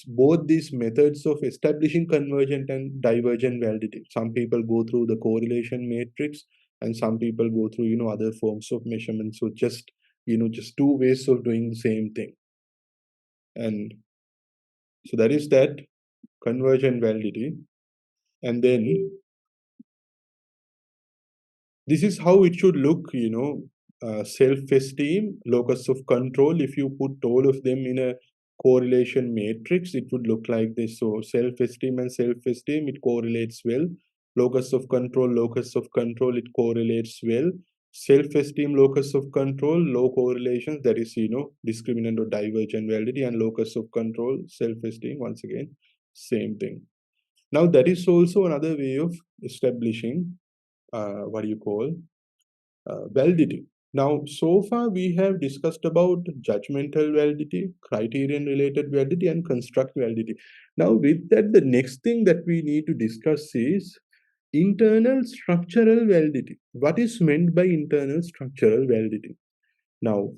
both these methods of establishing convergent and divergent validity. Some people go through the correlation matrix, and some people go through, other forms of measurement. So just, just two ways of doing the same thing. And so that is that convergent validity. And then this is how it should look, self-esteem, locus of control. If you put all of them in a correlation matrix, it would look like this. So self-esteem and self-esteem, it correlates well. Locus of control, it correlates well. Self-esteem, locus of control, low correlations, that is, discriminant or divergent validity, and locus of control, self-esteem, once again, same thing. Now, that is also another way of establishing what do you call validity. Now, so far we have discussed about judgmental validity, criterion related validity, and construct validity. Now, with that, the next thing that we need to discuss is internal structural validity. What is meant by internal structural validity? Now,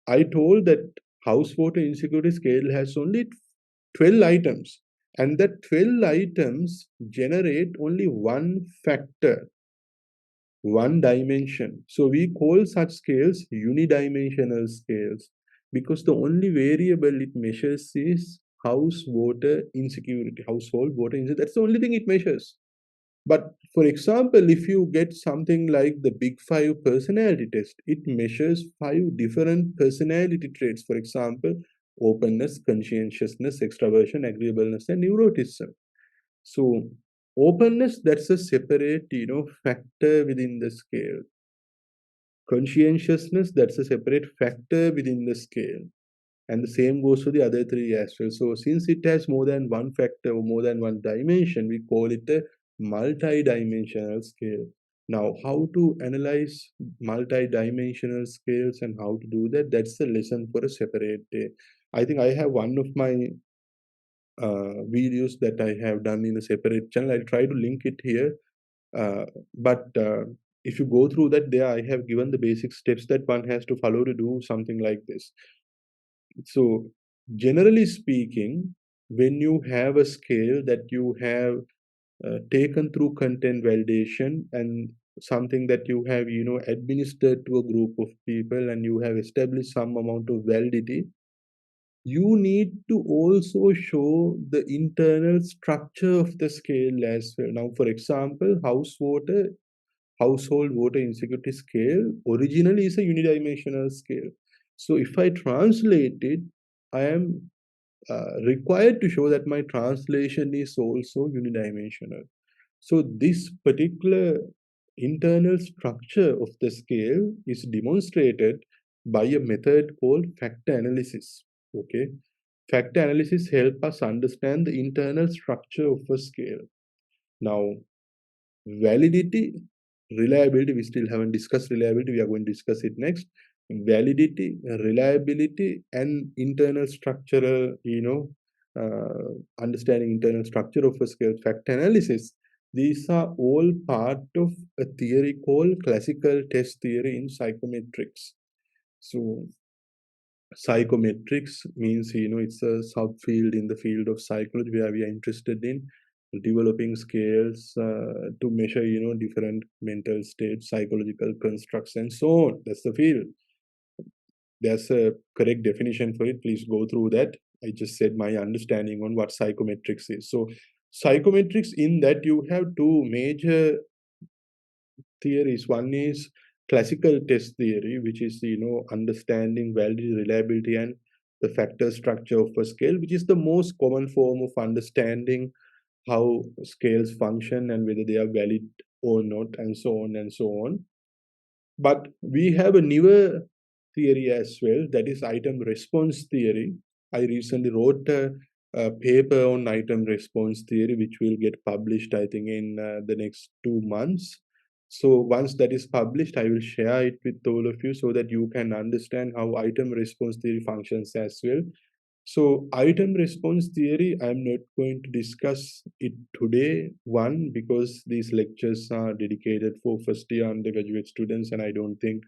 I told that house water insecurity scale has only 12 items, and that 12 items generate only one factor, one dimension. So we call such scales unidimensional scales because the only variable it measures is house water insecurity, household water insecurity. That's the only thing it measures. But for example, if you get something like the Big Five personality test, it measures 5 different personality traits. For example, openness, conscientiousness, extraversion, agreeableness, and neuroticism. So openness, that's a separate, factor within the scale. Conscientiousness, that's a separate factor within the scale. And the same goes for the other three as well. So since it has more than one factor or more than one dimension, we call it a multi-dimensional scale. Now, how to analyze multi-dimensional scales and how to do that, that's a lesson for a separate day. I think I have one of my videos that I have done in a separate channel. I'll try to link it here. But if you go through that, there I have given the basic steps that one has to follow to do something like this. So, generally speaking, when you have a scale that you have taken through content validation and something that you have, administered to a group of people and you have established some amount of validity, you need to also show the internal structure of the scale as well. Now, for example, household water insecurity scale originally is a unidimensional scale. So if I translate it, I am required to show that my translation is also unidimensional. So this particular internal structure of the scale is demonstrated by a method called factor analysis. Okay, factor analysis help us understand the internal structure of a scale. Now, validity, reliability, we still haven't discussed reliability, we are going to discuss it next. Validity, reliability, and internal structural, understanding internal structure of a scale, factor analysis, these are all part of a theory called classical test theory in psychometrics. So psychometrics means, it's a subfield in the field of psychology where we are interested in developing scales to measure, different mental states, psychological constructs, and so on. That's the field. There's a correct definition for it. Please go through that. I just said my understanding on what psychometrics is. So psychometrics, in that you have two major theories. One is classical test theory, which is, understanding validity, reliability, and the factor structure of a scale, which is the most common form of understanding how scales function and whether they are valid or not, and so on and so on. But we have a newer theory as well, that is item response theory. I recently wrote a paper on item response theory, which will get published, I think, in the next 2 months. So once that is published, I will share it with all of you so that you can understand how item response theory functions as well. So item response theory, I'm not going to discuss it today. One, because these lectures are dedicated for first year undergraduate students, and I don't think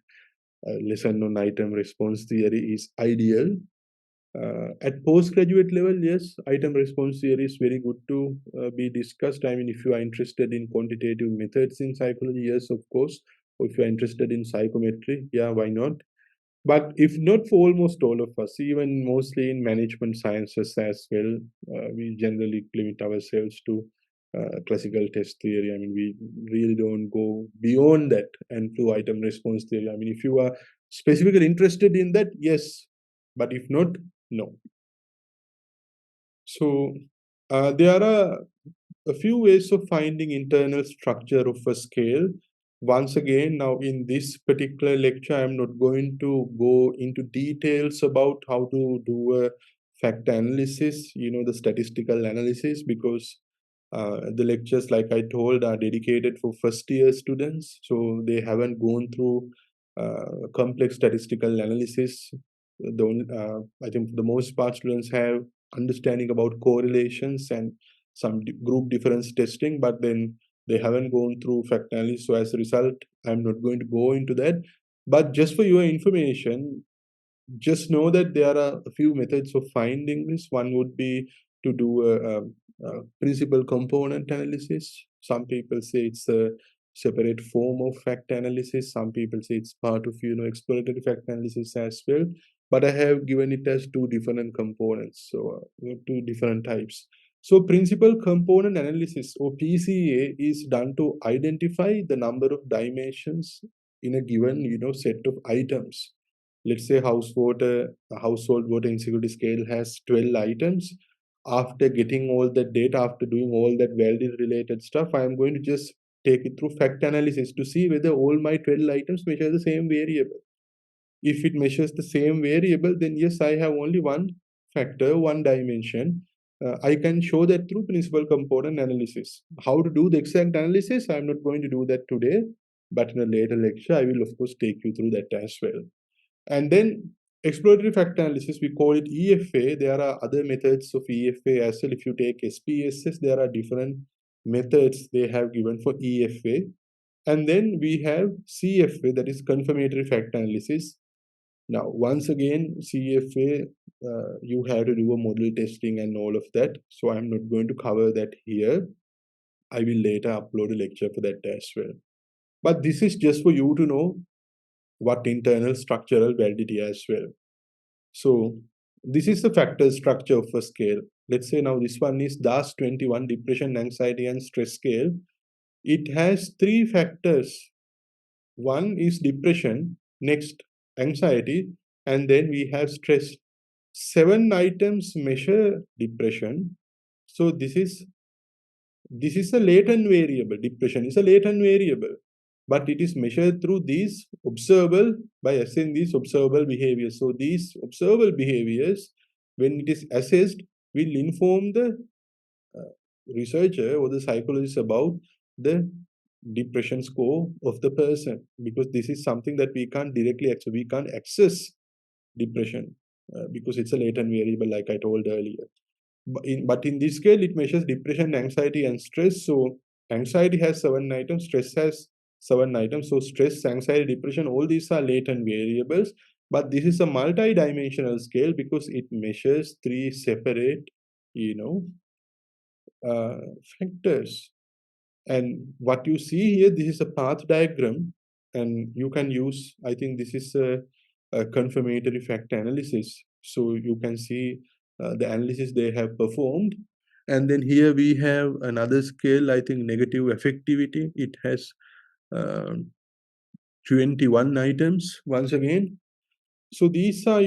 a lesson on item response theory is ideal. At postgraduate level, yes, item response theory is very good to be discussed. I mean, if you are interested in quantitative methods in psychology, yes, of course. Or if you are interested in psychometry, yeah, why not? But if not for almost all of us, even mostly in management sciences as well, we generally limit ourselves to classical test theory. I mean, we really don't go beyond that and to item response theory. I mean, if you are specifically interested in that, yes, but if not, no. So there are a few ways of finding internal structure of a scale. Once again, now in this particular lecture, I'm not going to go into details about how to do a fact analysis, the statistical analysis, because the lectures, like I told, are dedicated for first year students. So they haven't gone through complex statistical analysis. I think for the most part, students have understanding about correlations and some group difference testing, but then they haven't gone through fact analysis. So as a result, I'm not going to go into that. But just for your information, just know that there are a few methods of finding this. One would be to do a principal component analysis. Some people say it's a separate form of fact analysis. Some people say it's part of exploratory fact analysis as well. But I have given it as two different components, so two different types. So principal component analysis, or PCA, is done to identify the number of dimensions in a given set of items. Let's say household water insecurity scale has 12 items. After getting all that data, after doing all that value related stuff, I am going to just take it through fact analysis to see whether all my 12 items measure the same variable. If it measures the same variable, then yes, I have only one factor, one dimension. I can show that through principal component analysis. How to do the exact analysis, I'm not going to do that today, but in a later lecture, I will of course take you through that as well. And then exploratory factor analysis, we call it EFA. There are other methods of EFA as well. If you take SPSS, there are different methods they have given for EFA. And then we have CFA, that is confirmatory factor analysis. Now, once again, CFA, you have to do a model testing and all of that. So I'm not going to cover that here. I will later upload a lecture for that as well. But this is just for you to know what internal structural validity as well. So this is the factor structure of a scale. Let's say now this one is DAS 21, depression, anxiety, and stress scale. It has three factors. One is depression, next anxiety, and then we have stress. 7 items measure depression. So this is a latent variable. Depression is a latent variable, but it is measured through these observable, by assessing these observable behaviors. So these observable behaviors, when it is assessed, will inform the researcher or the psychologist about the depression score of the person, because this is something that we can't directly access. We can't access depression because it's a latent variable, like I told earlier. But in this scale, it measures depression, anxiety, and stress. So anxiety has 7 items, stress has 7 items. So stress, anxiety, depression, all these are latent variables. But this is a multi-dimensional scale because it measures 3 separate, factors. And what you see here, this is a path diagram, and you can use, I think this is a confirmatory factor analysis. So you can see the analysis they have performed. And then here we have another scale, I think negative affectivity. It has 21 items once again. So these are,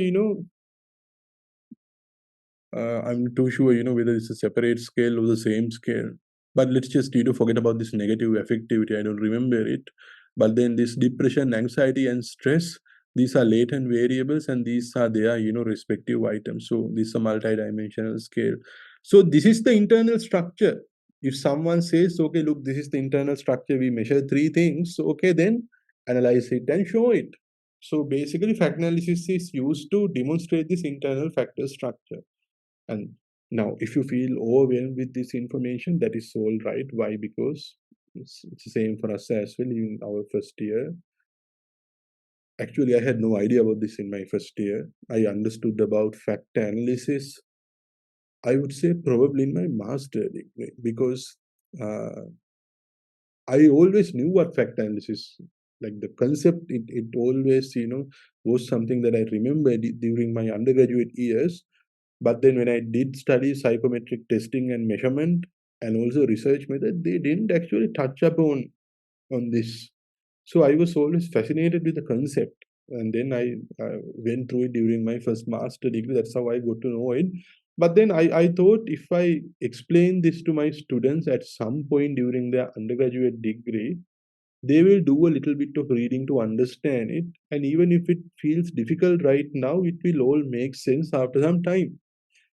I'm not too sure, whether it's a separate scale or the same scale. But let's just forget about this negative affectivity. I don't remember it. But then this depression, anxiety, and stress, these are latent variables, and these are their, respective items. So this is a multi-dimensional scale. So this is the internal structure. If someone says, okay, look, this is the internal structure, we measure 3 things. So, okay, then analyze it and show it. So basically, fact analysis is used to demonstrate this internal factor structure. And now, if you feel overwhelmed with this information, that is all right. Why? Because it's the same for us as well in our first year. Actually, I had no idea about this in my first year. I understood about factor analysis, I would say probably in my master degree, because I always knew what factor analysis, like the concept, it always, was something that I remembered during my undergraduate years. But then when I did study psychometric testing and measurement and also research method, they didn't actually touch upon on this. So I was always fascinated with the concept. and then I went through it during my first master degree. That's how I got to know it. But then I thought if I explain this to my students at some point during their undergraduate degree, they will do a little bit of reading to understand it. And even if it feels difficult right now, it will all make sense after some time.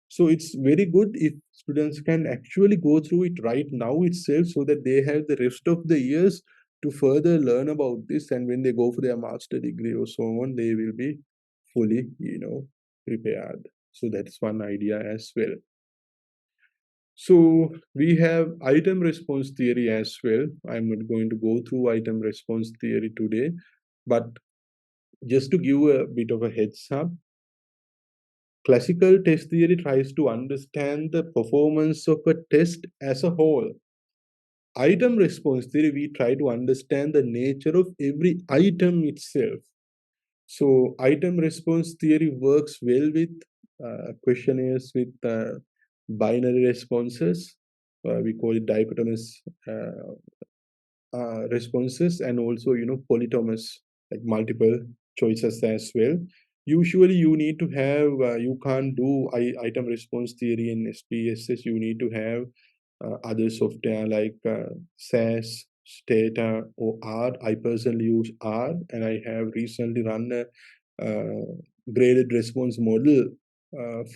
So it's very good if students can actually go through it right now itself so that they have the rest of the years to further learn about this. And when they go for their master degree or so on, they will be fully, prepared. So that's one idea as well. So we have item response theory as well. I'm not going to go through item response theory today, but just to give a bit of a heads up, classical test theory tries to understand the performance of a test as a whole. Item response theory, we try to understand the nature of every item itself. So item response theory works well with questionnaires with binary responses. We call it dichotomous responses, and also polytomous, like multiple choices as well. Usually you need to have you can't do item response theory in SPSS. You need to have other software like SAS, Stata, or R. I personally use R, and I have recently run a graded response model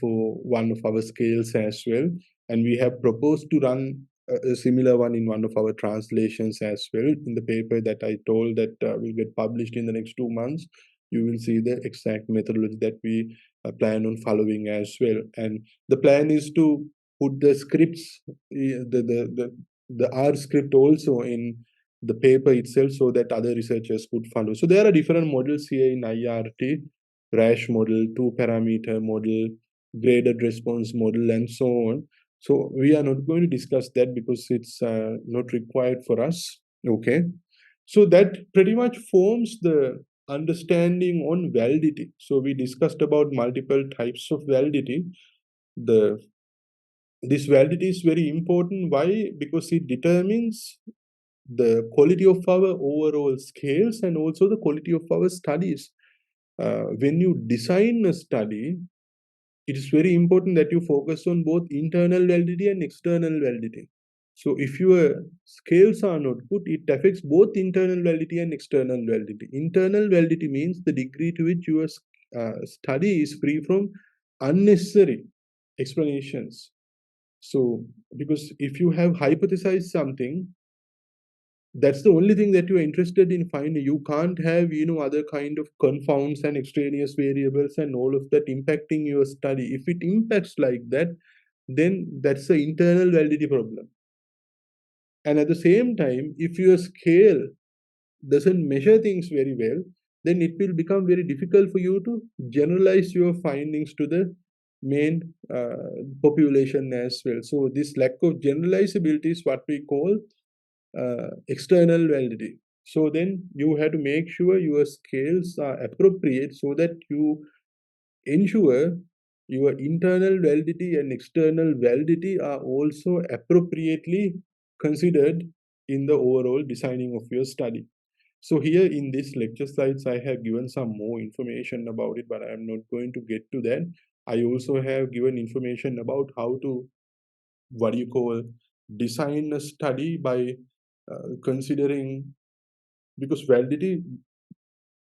for one of our scales as well. And we have proposed to run a similar one in one of our translations as well. In the paper that I told that will get published in the next 2 months, you will see the exact methodology that we plan on following as well. And the plan is to put the scripts, the R script also in the paper itself so that other researchers could follow. So there are different models here in IRT: rash model, two parameter model, graded response model, and so on. So we are not going to discuss that because it's not required for us. Okay. So that pretty much forms the understanding on validity. So we discussed about multiple types of validity. The This validity is very important. Why? Because it determines the quality of our overall scales and also the quality of our studies. When you design a study, it is very important that you focus on both internal validity and external validity. So if your scales are not good, it affects both internal validity and external validity. Internal validity means the degree to which your study is free from unnecessary explanations. So, because if you have hypothesized something, that's the only thing that you're interested in finding. You can't have other kind of confounds and extraneous variables and all of that impacting your study. If it impacts like that, then that's the internal validity problem. And at the same time, if your scale doesn't measure things very well, then it will become very difficult for you to generalize your findings to the main population as well. So this lack of generalizability is what we call external validity. So then you have to make sure your scales are appropriate so that you ensure your internal validity and external validity are also appropriately considered in the overall designing of your study. So here in this lecture slides, I have given some more information about it, but I am not going to get to that. I also have given information about how to, what do you call, design a study by considering, because validity,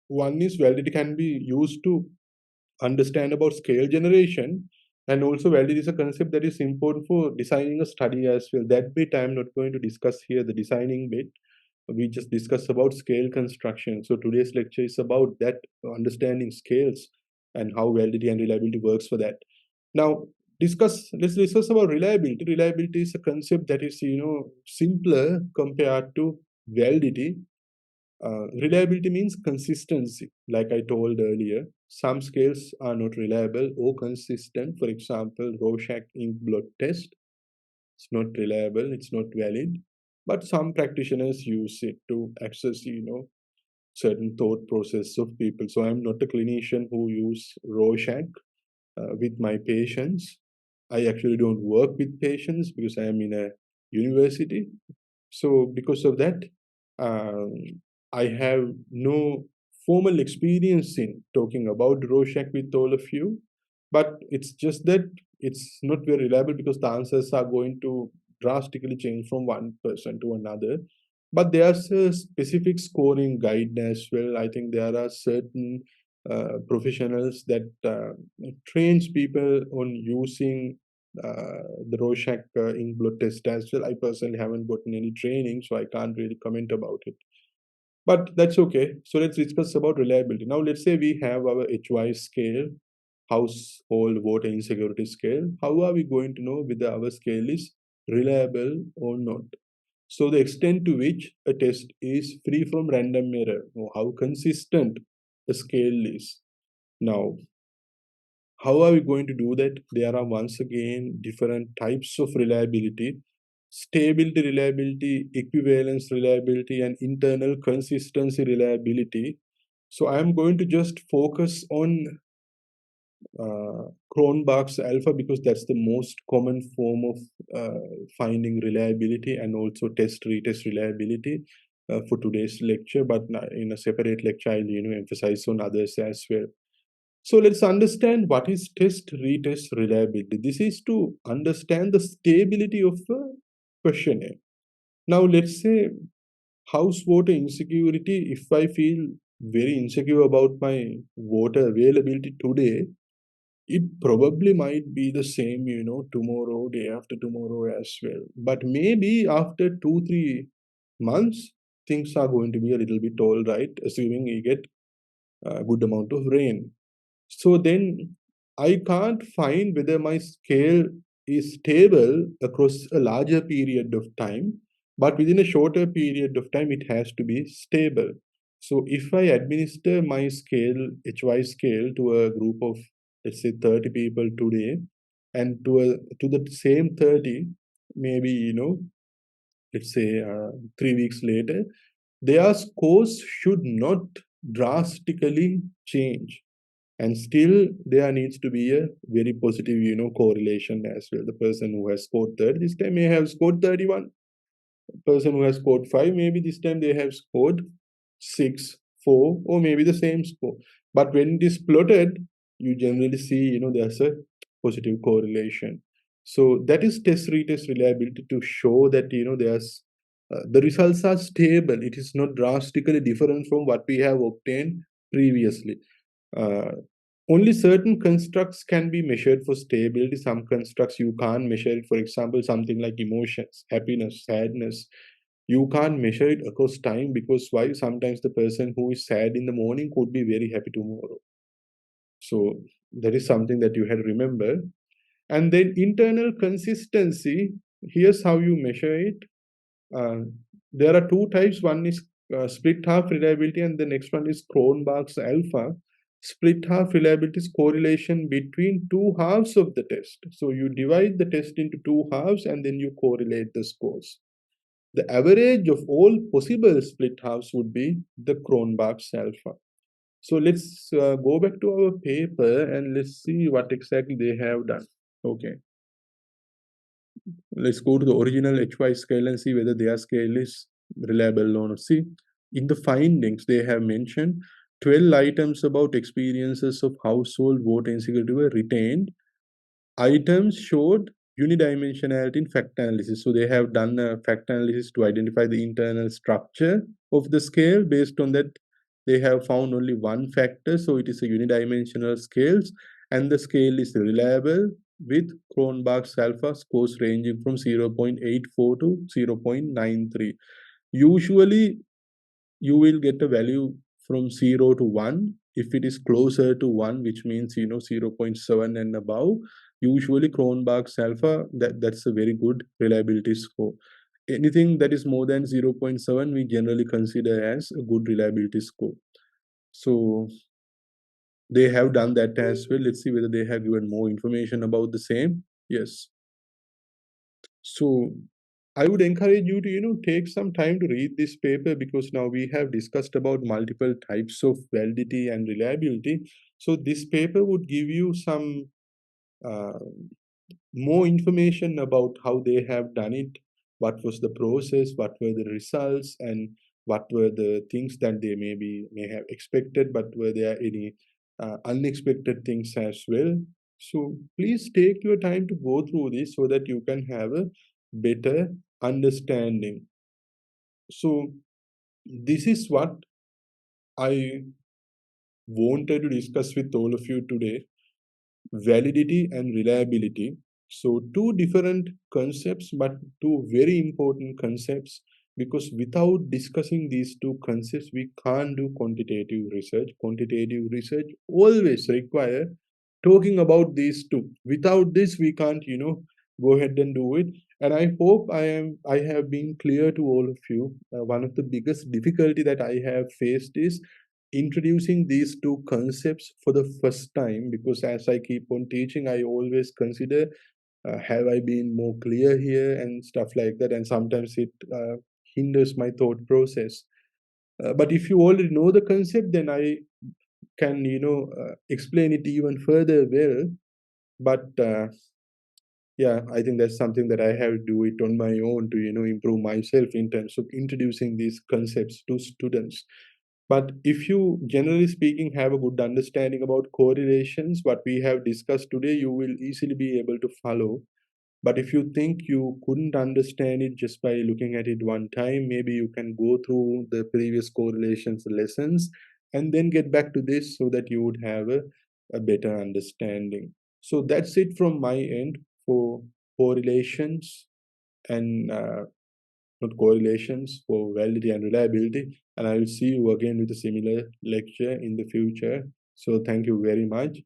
one is validity can be used to understand about scale generation, and also validity is a concept that is important for designing a study as well. That bit I am not going to discuss here, the designing bit. We just discussed about scale construction. So today's lecture is about that, understanding scales and how validity and reliability works for that. Now let's discuss about reliability. Reliability is a concept that is simpler compared to validity. Reliability means consistency. Like I told earlier, some scales are not reliable or consistent. For example, Rorschach ink blot test, it's not reliable, it's not valid. But some practitioners use it to access, certain thought process of people. So I'm not a clinician who use Rorschach with my patients. I actually don't work with patients because I am in a university. So because of that, um, I have no formal experience in talking about Rorschach with all of you, but it's just that it's not very reliable because the answers are going to drastically change from one person to another. But there's a specific scoring guide as well. I think there are certain professionals that trains people on using the Rorschach ink blot test as well. I personally haven't gotten any training, so I can't really comment about it. But that's okay. So let's discuss about reliability. Now, let's say we have our HY scale, household water insecurity scale. How are we going to know whether our scale is reliable or not? So the extent to which a test is free from random error, or how consistent a scale is. Now, how are we going to do that? There are once again different types of reliability: stability reliability, equivalence reliability, and internal consistency reliability. So I'm going to just focus on Cronbach's alpha because that's the most common form of finding reliability and also test retest reliability for today's lecture. But in a separate lecture, I'll emphasize on others as well. So let's understand what is test retest reliability. This is to understand the stability of a questionnaire. Now let's say house water insecurity. If I feel very insecure about my water availability today, it probably might be the same, tomorrow, day after tomorrow as well. But maybe after 2-3 months, things are going to be a little bit all right, assuming we get a good amount of rain. So then I can't find whether my scale is stable across a larger period of time, but within a shorter period of time, it has to be stable. So if I administer my scale, HY scale, to a group of, let's say, 30 people today, and to the same 30, maybe, let's say 3 weeks later, their scores should not drastically change, and still there needs to be a very positive correlation as well. The person who has scored 30 this time may have scored 31. The person who has scored 5, maybe this time they have scored 6, 4, or maybe the same score. But when it is plotted, you generally see there's a positive correlation. So that is test retest reliability, to show that there's the results are stable. It is not drastically different from what we have obtained previously. uh, Only certain constructs can be measured for stability. Some constructs you can't measure it. For example, something like emotions, happiness, sadness. You can't measure it across time, because why? Sometimes the person who is sad in the morning could be very happy tomorrow. So that is something that you had to remember. And then internal consistency. Here's how you measure it. uh, there are two types. One is split half reliability, and the next one is Cronbach's alpha. Split half reliability is correlation between two halves of the test. So you divide the test into two halves and then you correlate the scores. The average of all possible split halves would be the Cronbach's alpha. So let's go back to our paper and let's see what exactly they have done. Okay. Let's go to the original HY scale and see whether their scale is reliable or not. See, in the findings, they have mentioned 12 items about experiences of household water insecurity were retained. Items showed unidimensionality in fact analysis. So they have done a fact analysis to identify the internal structure of the scale. Based on that, they have found only one factor. So it is a unidimensional scales, and the scale is reliable with Cronbach's alpha scores ranging from 0.84 to 0.93. Usually, you will get a value from 0 to 1. If it is closer to 1, which means 0.7 and above, usually Cronbach's alpha, that's a very good reliability score. Anything that is more than 0.7, we generally consider as a good reliability score. So they have done that as well. Let's see whether they have given more information about the same. Yes. So I would encourage you to take some time to read this paper, because now we have discussed about multiple types of validity and reliability. So this paper would give you some uh, more information about how they have done it, what was the process, what were the results, and what were the things that they may have expected, but were there any unexpected things as well. So please take your time to go through this so that you can have a better understanding. So this is what I wanted to discuss with all of you today: validity and reliability. So, two different concepts, but two very important concepts, because without discussing these two concepts, we can't do quantitative research. Quantitative research always require talking about these two. Without this, we can't, go ahead and do it. And I hope I have been clear to all of you. One of the biggest difficulty that I have faced is introducing these two concepts for the first time, because as I keep on teaching, I always consider, have I been more clear here and stuff like that, and sometimes it hinders my thought process. But if you already know the concept, then I can explain it even further well. But yeah, I think that's something that I have to do it on my own to improve myself in terms of introducing these concepts to students. But if you, generally speaking, have a good understanding about correlations, what we have discussed today, you will easily be able to follow. But if you think you couldn't understand it just by looking at it one time, maybe you can go through the previous correlations lessons and then get back to this so that you would have a better understanding. So that's it from my end for correlations and not correlations, for validity and reliability. And I will see you again with a similar lecture in the future. So thank you very much.